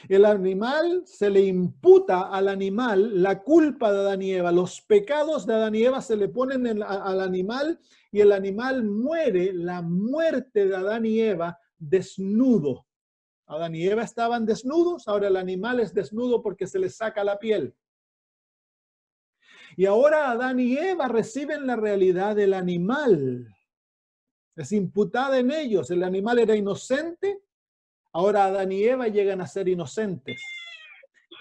El animal, se le imputa al animal la culpa de Adán y Eva. Los pecados de Adán y Eva se le ponen al animal y el animal muere la muerte de Adán y Eva desnudo. Adán y Eva estaban desnudos, ahora el animal es desnudo porque se le saca la piel. Y ahora Adán y Eva reciben la realidad del animal. Es imputada en ellos. El animal era inocente. Ahora Adán y Eva llegan a ser inocentes.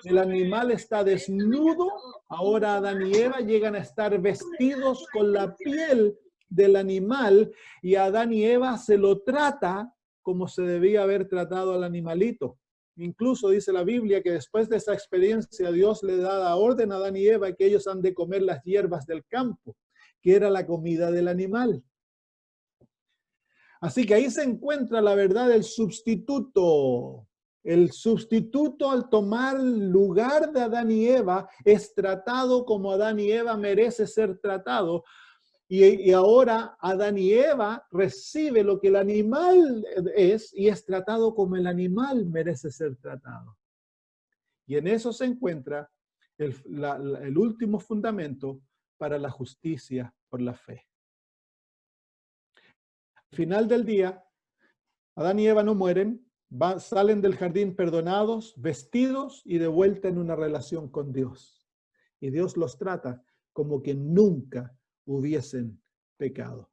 El animal está desnudo. Ahora Adán y Eva llegan a estar vestidos con la piel del animal. Y a Adán y Eva se lo trata como se debía haber tratado al animalito. Incluso dice la Biblia que después de esa experiencia Dios le da la orden a Adán y Eva que ellos han de comer las hierbas del campo, que era la comida del animal. Así que ahí se encuentra la verdad del sustituto. El sustituto, al tomar lugar de Adán y Eva, es tratado como Adán y Eva merece ser tratado. Y ahora Adán y Eva recibe lo que el animal es y es tratado como el animal merece ser tratado. Y en eso se encuentra el último fundamento para la justicia por la fe. Al final del día, Adán y Eva no mueren, salen del jardín perdonados, vestidos y de vuelta en una relación con Dios. Y Dios los trata como que nunca hubiesen pecado.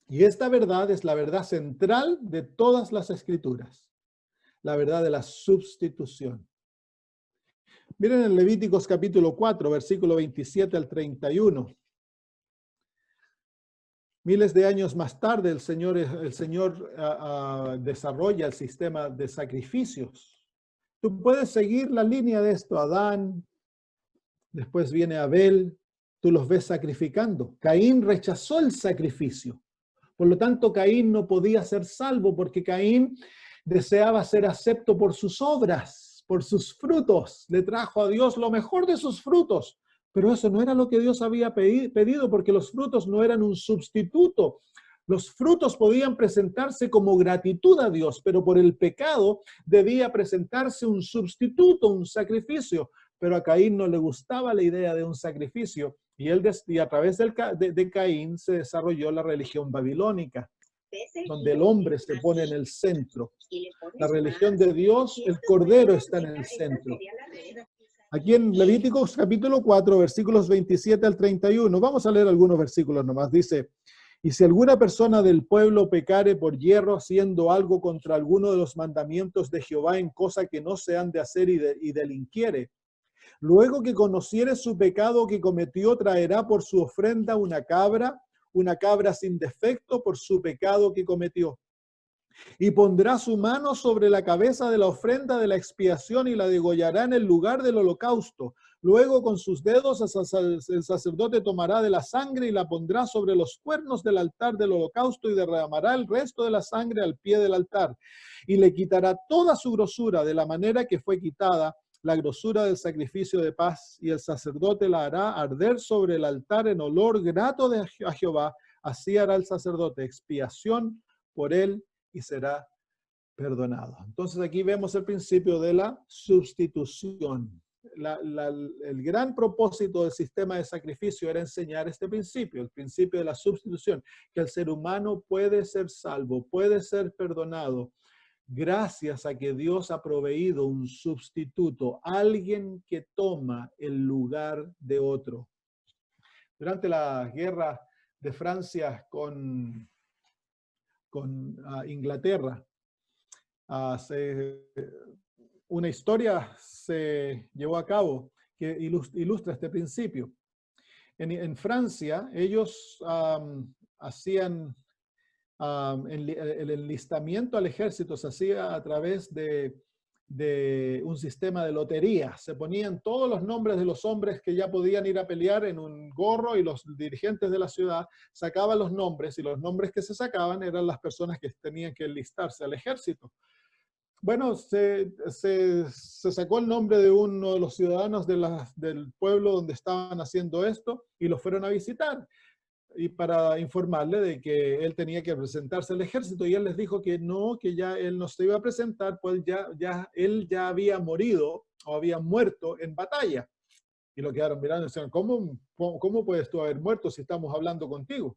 Y esta verdad es la verdad central de todas las escrituras, la verdad de la substitución. Miren en Levíticos capítulo 4, versículo 27 al 31. Miles de años más tarde, el Señor desarrolla el sistema de sacrificios. Tú puedes seguir la línea de esto. Adán, después viene Abel, tú los ves sacrificando. Caín rechazó el sacrificio. Por lo tanto, Caín no podía ser salvo porque Caín deseaba ser acepto por sus obras, por sus frutos. Le trajo a Dios lo mejor de sus frutos. Pero eso no era lo que Dios había pedido porque los frutos no eran un sustituto. Los frutos podían presentarse como gratitud a Dios, pero por el pecado debía presentarse un sustituto, un sacrificio. Pero a Caín no le gustaba la idea de un sacrificio y a través de Caín se desarrolló la religión babilónica, donde el hombre se pone en el centro. La religión de Dios, el Cordero está en el centro. Aquí en Levíticos capítulo 4, versículos 27 al 31, vamos a leer algunos versículos nomás. Dice, y si alguna persona del pueblo pecare por hierro haciendo algo contra alguno de los mandamientos de Jehová en cosa que no se han de hacer y delinquiere, luego que conociere su pecado que cometió, traerá por su ofrenda una cabra sin defecto por su pecado que cometió. Y pondrá su mano sobre la cabeza de la ofrenda de la expiación y la degollará en el lugar del holocausto. Luego con sus dedos el sacerdote tomará de la sangre y la pondrá sobre los cuernos del altar del holocausto y derramará el resto de la sangre al pie del altar. Y le quitará toda su grosura de la manera que fue quitada la grosura del sacrificio de paz, y el sacerdote la hará arder sobre el altar en olor grato a Jehová. Así hará el sacerdote expiación por él y será perdonado. Entonces aquí vemos el principio de la sustitución. El gran propósito del sistema de sacrificio era enseñar este principio, el principio de la sustitución, que el ser humano puede ser salvo, puede ser perdonado, gracias a que Dios ha proveído un sustituto, alguien que toma el lugar de otro. Durante la guerra de Francia con Inglaterra, una historia se llevó a cabo que ilustra este principio. En Francia, ellos hacían el enlistamiento al ejército, se hacía a través de un sistema de lotería. Se ponían todos los nombres de los hombres que ya podían ir a pelear en un gorro y los dirigentes de la ciudad sacaban los nombres y los nombres que se sacaban eran las personas que tenían que enlistarse al ejército. Bueno, se sacó el nombre de uno de los ciudadanos del pueblo donde estaban haciendo esto y lo fueron a visitar y para informarle de que él tenía que presentarse al ejército, y él les dijo que no, que ya él no se iba a presentar, pues él ya había morido o había muerto en batalla. Y lo quedaron mirando y decían, ¿cómo puedes tú haber muerto si estamos hablando contigo?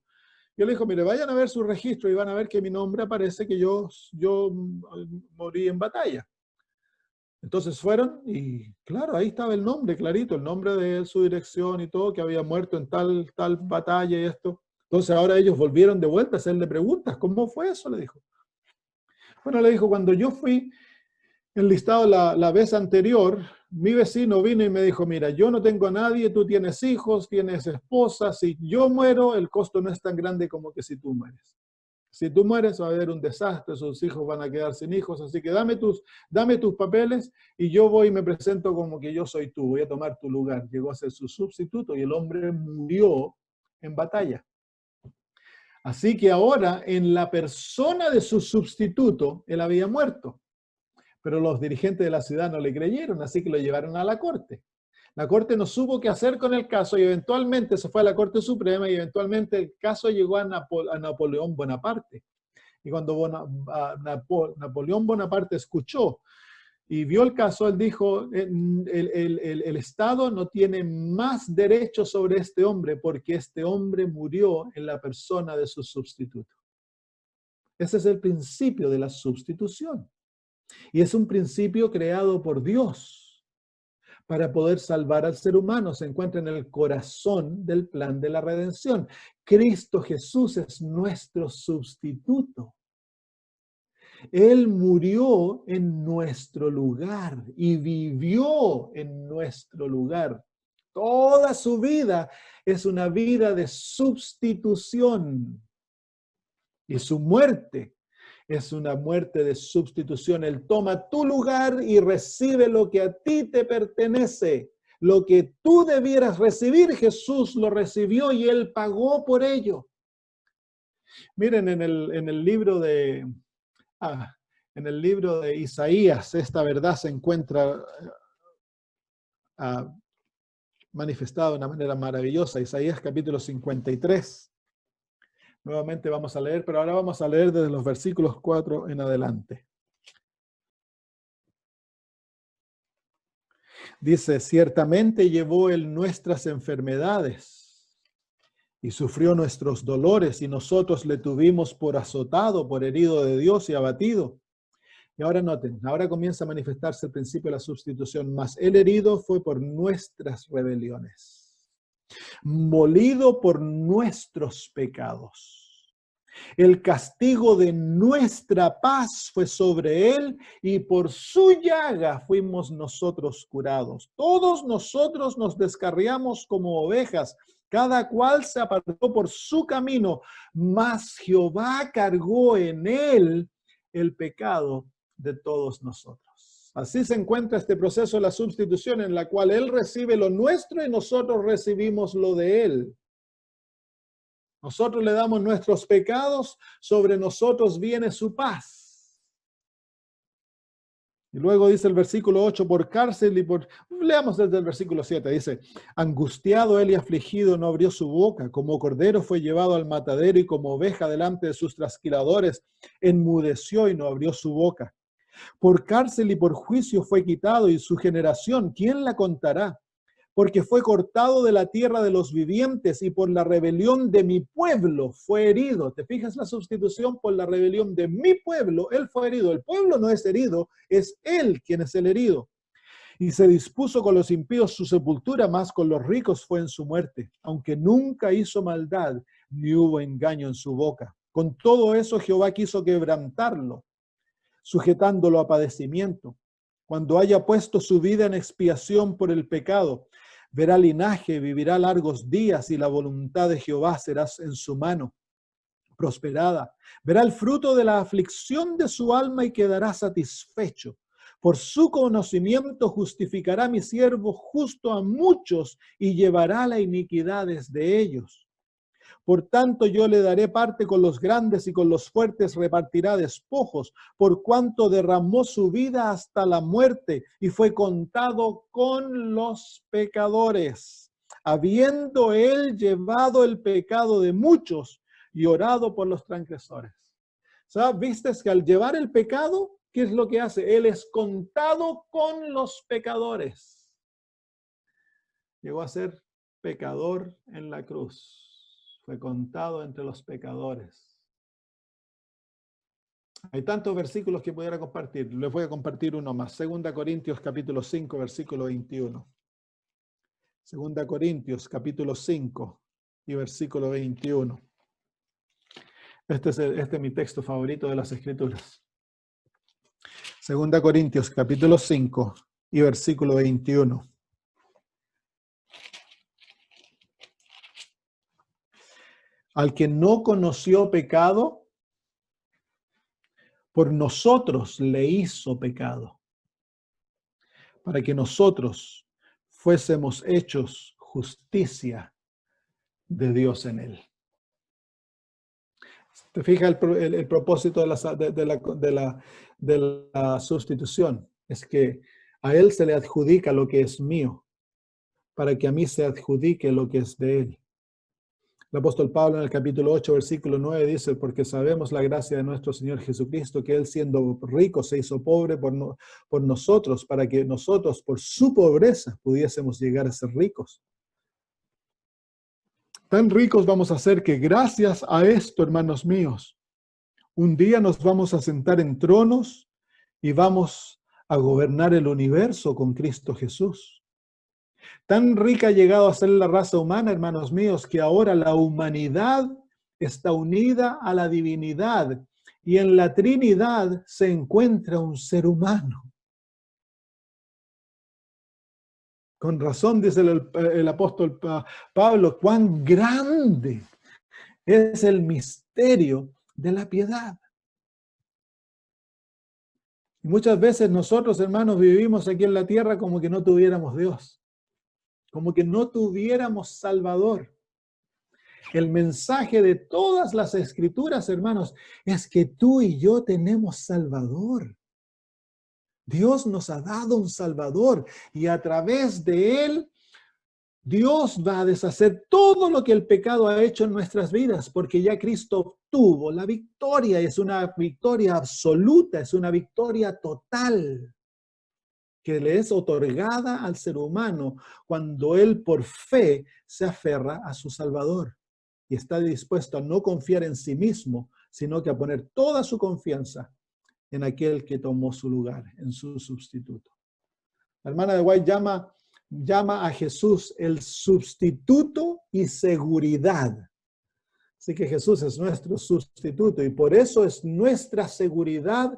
Y él dijo, mire, vayan a ver su registro y van a ver que mi nombre aparece que yo morí en batalla. Entonces fueron y claro, ahí estaba el nombre, clarito, el nombre de él, su dirección y todo, que había muerto en tal batalla y esto. Entonces ahora ellos volvieron de vuelta a hacerle preguntas. ¿Cómo fue eso? Le dijo. Bueno, le dijo, cuando yo fui enlistado la vez anterior, mi vecino vino y me dijo, mira, yo no tengo a nadie, tú tienes hijos, tienes esposa, si yo muero, el costo no es tan grande como que si tú mueres. Si tú mueres va a haber un desastre, sus hijos van a quedar sin hijos, así que dame tus papeles y yo voy y me presento como que yo soy tú, voy a tomar tu lugar. Llegó a ser su sustituto y el hombre murió en batalla. Así que ahora en la persona de su sustituto, él había muerto. Pero los dirigentes de la ciudad no le creyeron, así que lo llevaron a la corte. La corte no supo qué hacer con el caso y eventualmente se fue a la Corte Suprema y eventualmente el caso llegó a Napoleón Bonaparte. Y cuando Napoleón Bonaparte escuchó y vio el caso, él dijo, el Estado no tiene más derecho sobre este hombre porque este hombre murió en la persona de su sustituto. Ese es el principio de la sustitución. Y es un principio creado por Dios para poder salvar al ser humano. Se encuentra en el corazón del plan de la redención. Cristo Jesús es nuestro sustituto. Él murió en nuestro lugar y vivió en nuestro lugar. Toda su vida es una vida de sustitución. Y su muerte es una muerte de sustitución. Él toma tu lugar y recibe lo que a ti te pertenece. Lo que tú debieras recibir, Jesús lo recibió y Él pagó por ello. Miren, en el libro de Isaías, esta verdad se encuentra manifestada de una manera maravillosa. Isaías capítulo 53. Nuevamente vamos a leer, pero ahora vamos a leer desde los versículos 4 en adelante. Dice, ciertamente llevó Él nuestras enfermedades y sufrió nuestros dolores, y nosotros le tuvimos por azotado, por herido de Dios y abatido. Y ahora noten, ahora comienza a manifestarse el principio de la sustitución. Mas el herido fue por nuestras rebeliones, molido por nuestros pecados. El castigo de nuestra paz fue sobre él, y por su llaga fuimos nosotros curados. Todos nosotros nos descarriamos como ovejas, cada cual se apartó por su camino, mas Jehová cargó en él el pecado de todos nosotros. Así se encuentra este proceso de la sustitución, en la cual él recibe lo nuestro y nosotros recibimos lo de él. Nosotros le damos nuestros pecados, sobre nosotros viene su paz. Y luego dice el versículo 8, por cárcel y por... Leamos desde el versículo 7, dice, angustiado él y afligido no abrió su boca, como cordero fue llevado al matadero y como oveja delante de sus trasquiladores, enmudeció y no abrió su boca. Por cárcel y por juicio fue quitado, y su generación, ¿quién la contará? Porque fue cortado de la tierra de los vivientes, y por la rebelión de mi pueblo fue herido. ¿Te fijas la sustitución? Por la rebelión de mi pueblo, él fue herido. El pueblo no es herido, es él quien es el herido. Y se dispuso con los impíos su sepultura, mas con los ricos fue en su muerte, aunque nunca hizo maldad, ni hubo engaño en su boca. Con todo eso Jehová quiso quebrantarlo, sujetándolo a padecimiento. Cuando haya puesto su vida en expiación por el pecado, verá linaje, vivirá largos días, y la voluntad de Jehová será en su mano prosperada. Verá el fruto de la aflicción de su alma y quedará satisfecho. Por su conocimiento justificará mi siervo justo a muchos y llevará las iniquidades de ellos. Por tanto, yo le daré parte con los grandes y con los fuertes repartirá despojos, por cuanto derramó su vida hasta la muerte y fue contado con los pecadores, habiendo él llevado el pecado de muchos y orado por los transgresores. ¿Sabes? ¿Viste que al llevar el pecado, qué es lo que hace? Él es contado con los pecadores. Llegó a ser pecador en la cruz. Fue contado entre los pecadores. Hay tantos versículos que pudiera compartir. Les voy a compartir uno más. 2 Corintios capítulo 5, versículo 21. 2 Corintios capítulo 5 y versículo 21. Este es mi texto favorito de las Escrituras. 2 Corintios capítulo 5 y versículo 21. Al que no conoció pecado, por nosotros le hizo pecado, para que nosotros fuésemos hechos justicia de Dios en él. ¿Te fijas el propósito de la sustitución? Es que a él se le adjudica lo que es mío, para que a mí se adjudique lo que es de él. El apóstol Pablo en el capítulo 8, versículo 9 dice, porque sabemos la gracia de nuestro Señor Jesucristo, que él siendo rico se hizo pobre por nosotros, para que nosotros por su pobreza pudiésemos llegar a ser ricos. Tan ricos vamos a ser que gracias a esto, hermanos míos, un día nos vamos a sentar en tronos y vamos a gobernar el universo con Cristo Jesús. Tan rica ha llegado a ser la raza humana, hermanos míos, que ahora la humanidad está unida a la divinidad y en la Trinidad se encuentra un ser humano. Con razón dice el apóstol Pablo, cuán grande es el misterio de la piedad. Y muchas veces nosotros, hermanos, vivimos aquí en la tierra como que no tuviéramos Dios, como que no tuviéramos Salvador. El mensaje de todas las escrituras, hermanos, es que tú y yo tenemos Salvador. Dios nos ha dado un Salvador y a través de él, Dios va a deshacer todo lo que el pecado ha hecho en nuestras vidas, porque ya Cristo obtuvo la victoria, es una victoria absoluta, es una victoria total que le es otorgada al ser humano cuando él por fe se aferra a su Salvador y está dispuesto a no confiar en sí mismo, sino que a poner toda su confianza en aquel que tomó su lugar, en su sustituto. La hermana de White llama a Jesús el sustituto y seguridad. Así que Jesús es nuestro sustituto y por eso es nuestra seguridad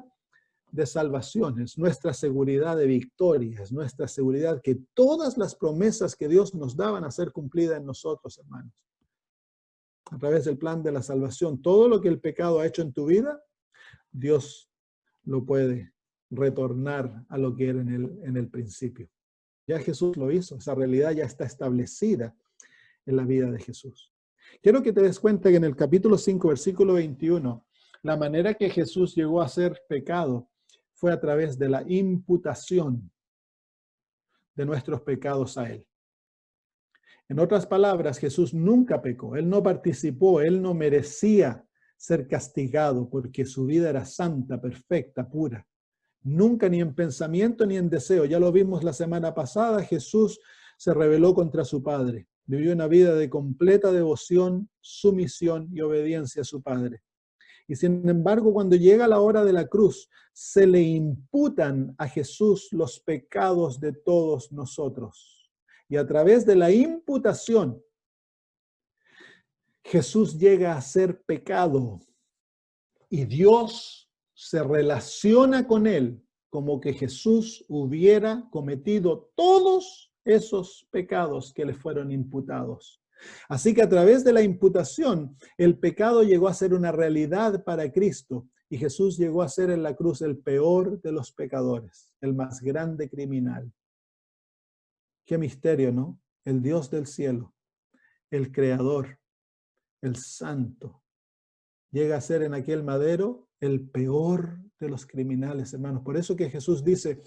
de salvación, es nuestra seguridad de victoria, es nuestra seguridad que todas las promesas que Dios nos da van a ser cumplidas en nosotros, hermanos. A través del plan de la salvación, todo lo que el pecado ha hecho en tu vida, Dios lo puede retornar a lo que era en el principio. Ya Jesús lo hizo, esa realidad ya está establecida en la vida de Jesús. Quiero que te des cuenta que en el capítulo 5, versículo 21, la manera que Jesús llegó a ser pecado fue a través de la imputación de nuestros pecados a Él. En otras palabras, Jesús nunca pecó, Él no participó, Él no merecía ser castigado porque su vida era santa, perfecta, pura. Nunca ni en pensamiento ni en deseo. Ya lo vimos la semana pasada, Jesús se rebeló contra su Padre. Vivió una vida de completa devoción, sumisión y obediencia a su Padre. Y sin embargo, cuando llega la hora de la cruz, se le imputan a Jesús los pecados de todos nosotros. Y a través de la imputación, Jesús llega a ser pecado. Y Dios se relaciona con él como que Jesús hubiera cometido todos esos pecados que le fueron imputados. Así que a través de la imputación, el pecado llegó a ser una realidad para Cristo y Jesús llegó a ser en la cruz el peor de los pecadores, el más grande criminal. Qué misterio, ¿no? El Dios del cielo, el Creador, el Santo, llega a ser en aquel madero el peor de los criminales, hermanos. Por eso que Jesús dice,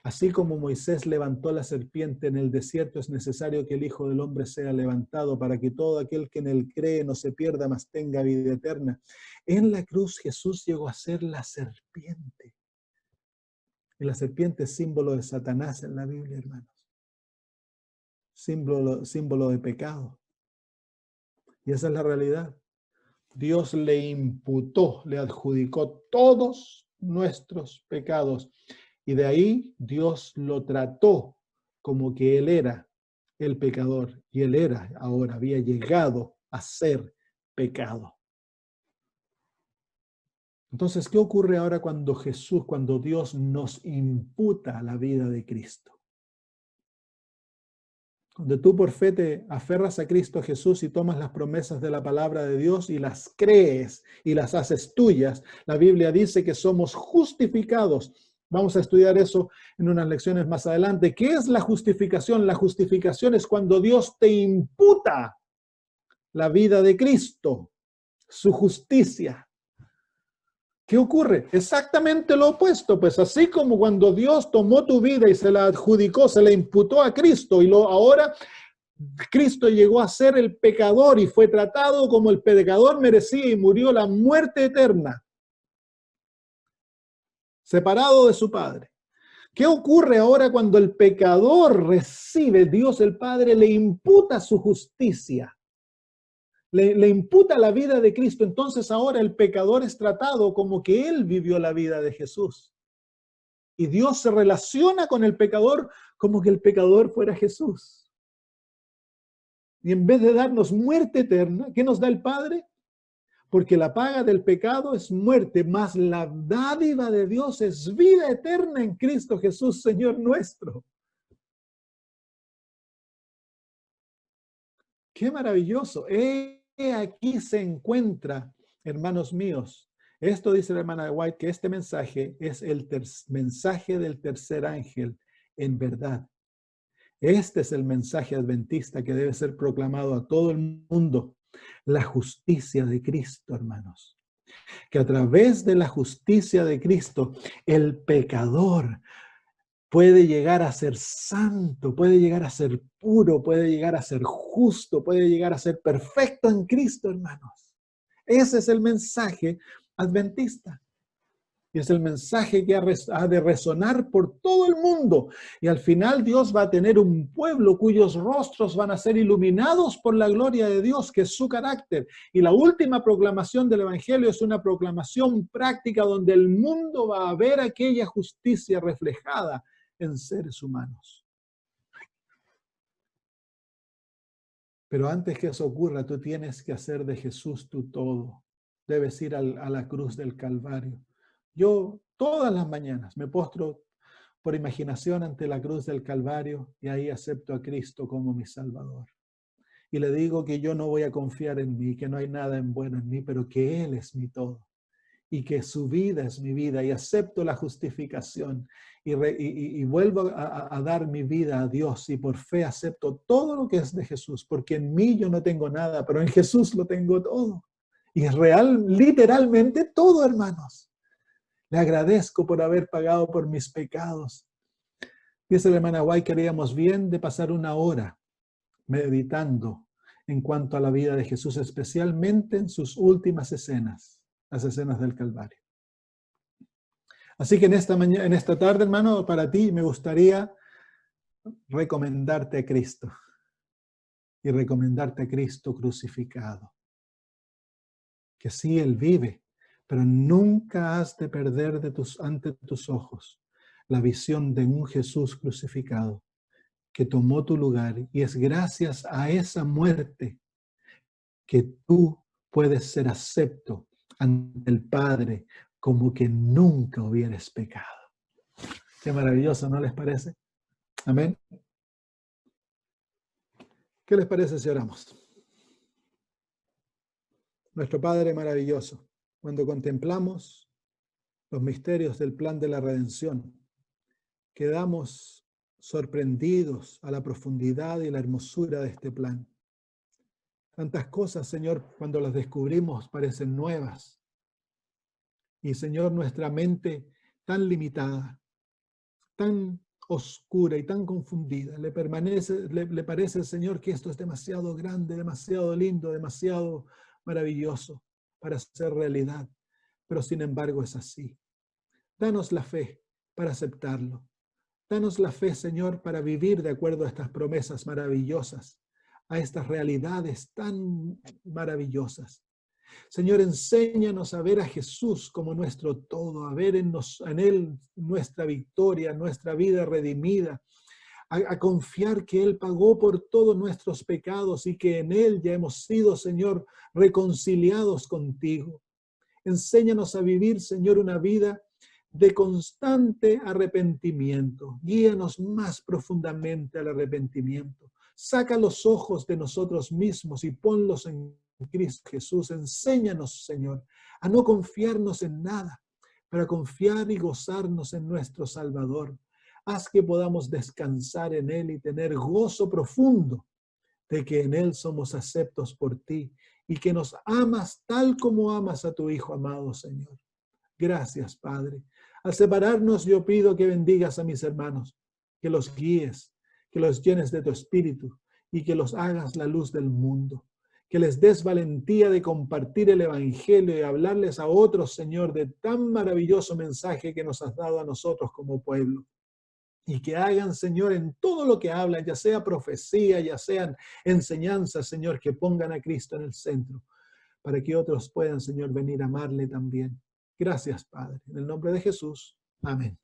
así como Moisés levantó la serpiente en el desierto, es necesario que el Hijo del Hombre sea levantado para que todo aquel que en él cree no se pierda, mas tenga vida eterna. En la cruz Jesús llegó a ser la serpiente. Y la serpiente es símbolo de Satanás en la Biblia, hermanos. Símbolo de pecado. Y esa es la realidad. Dios le imputó, le adjudicó todos nuestros pecados. Y de ahí Dios lo trató como que Él era el pecador. Y Él había llegado a ser pecado. Entonces, ¿qué ocurre ahora cuando Dios nos imputa la vida de Cristo? Cuando tú por fe te aferras a Cristo Jesús y tomas las promesas de la palabra de Dios y las crees y las haces tuyas, la Biblia dice que somos justificados. Vamos a estudiar eso en unas lecciones más adelante. ¿Qué es la justificación? La justificación es cuando Dios te imputa la vida de Cristo, su justicia. ¿Qué ocurre? Exactamente lo opuesto, pues así como cuando Dios tomó tu vida y se la adjudicó, se la imputó a Cristo y ahora Cristo llegó a ser el pecador y fue tratado como el pecador merecía y murió la muerte eterna, separado de su Padre. ¿Qué ocurre ahora cuando el pecador recibe, Dios el Padre le imputa su justicia? Le imputa la vida de Cristo, entonces ahora el pecador es tratado como que él vivió la vida de Jesús. Y Dios se relaciona con el pecador como que el pecador fuera Jesús. Y en vez de darnos muerte eterna, ¿qué nos da el Padre? Porque la paga del pecado es muerte, mas la dádiva de Dios es vida eterna en Cristo Jesús, Señor nuestro. ¡Qué maravilloso! Aquí se encuentra, hermanos míos. Esto dice la hermana White, que este mensaje es el mensaje del tercer ángel en verdad. Este es el mensaje adventista que debe ser proclamado a todo el mundo. La justicia de Cristo, hermanos. Que a través de la justicia de Cristo, el pecador puede llegar a ser santo, puede llegar a ser puro, puede llegar a ser justo, puede llegar a ser perfecto en Cristo, hermanos. Ese es el mensaje adventista. Y es el mensaje que ha de resonar por todo el mundo. Y al final Dios va a tener un pueblo cuyos rostros van a ser iluminados por la gloria de Dios, que es su carácter. Y la última proclamación del Evangelio es una proclamación práctica donde el mundo va a ver aquella justicia reflejada en seres humanos. Pero antes que eso ocurra, tú tienes que hacer de Jesús tu todo. Debes ir a la cruz del Calvario. Yo todas las mañanas me postro por imaginación ante la cruz del Calvario y ahí acepto a Cristo como mi Salvador. Y le digo que yo no voy a confiar en mí, que no hay nada en bueno en mí, pero que Él es mi todo. Y que su vida es mi vida, y acepto la justificación, y vuelvo a dar mi vida a Dios, y por fe acepto todo lo que es de Jesús, porque en mí yo no tengo nada, pero en Jesús lo tengo todo. Y es real, literalmente todo, hermanos. Le agradezco por haber pagado por mis pecados. Dice la hermana White que haríamos bien de pasar una hora meditando en cuanto a la vida de Jesús, especialmente en sus últimas escenas, las escenas del Calvario. Así que en esta tarde, hermano, para ti me gustaría recomendarte a Cristo y recomendarte a Cristo crucificado. Que sí, Él vive, pero nunca has de perder ante tus ojos la visión de un Jesús crucificado que tomó tu lugar, y es gracias a esa muerte que tú puedes ser acepto ante el Padre como que nunca hubieras pecado. Qué maravilloso, ¿no les parece? Amén. ¿Qué les parece si oramos? Nuestro Padre maravilloso, cuando contemplamos los misterios del plan de la redención, quedamos sorprendidos a la profundidad y la hermosura de este plan. Tantas cosas, Señor, cuando las descubrimos parecen nuevas. Y, Señor, nuestra mente tan limitada, tan oscura y tan confundida, le parece, Señor, que esto es demasiado grande, demasiado lindo, demasiado maravilloso para ser realidad. Pero sin embargo es así. Danos la fe para aceptarlo. Danos la fe, Señor, para vivir de acuerdo a estas promesas maravillosas, a estas realidades tan maravillosas. Señor, enséñanos a ver a Jesús como nuestro todo, a ver en Él nuestra victoria, nuestra vida redimida, a confiar que Él pagó por todos nuestros pecados y que en Él ya hemos sido, Señor, reconciliados contigo. Enséñanos a vivir, Señor, una vida de constante arrepentimiento. Guíanos más profundamente al arrepentimiento. Saca los ojos de nosotros mismos y ponlos en Cristo Jesús. Enséñanos, Señor, a no confiarnos en nada, para confiar y gozarnos en nuestro Salvador. Haz que podamos descansar en Él y tener gozo profundo de que en Él somos aceptos por ti y que nos amas tal como amas a tu Hijo amado, Señor. Gracias, Padre. Al separarnos, yo pido que bendigas a mis hermanos, que los guíes, que los llenes de tu espíritu y que los hagas la luz del mundo. Que les des valentía de compartir el Evangelio y hablarles a otros, Señor, de tan maravilloso mensaje que nos has dado a nosotros como pueblo. Y que hagan, Señor, en todo lo que hablan, ya sea profecía, ya sean enseñanzas, Señor, que pongan a Cristo en el centro, para que otros puedan, Señor, venir a amarle también. Gracias, Padre. En el nombre de Jesús. Amén.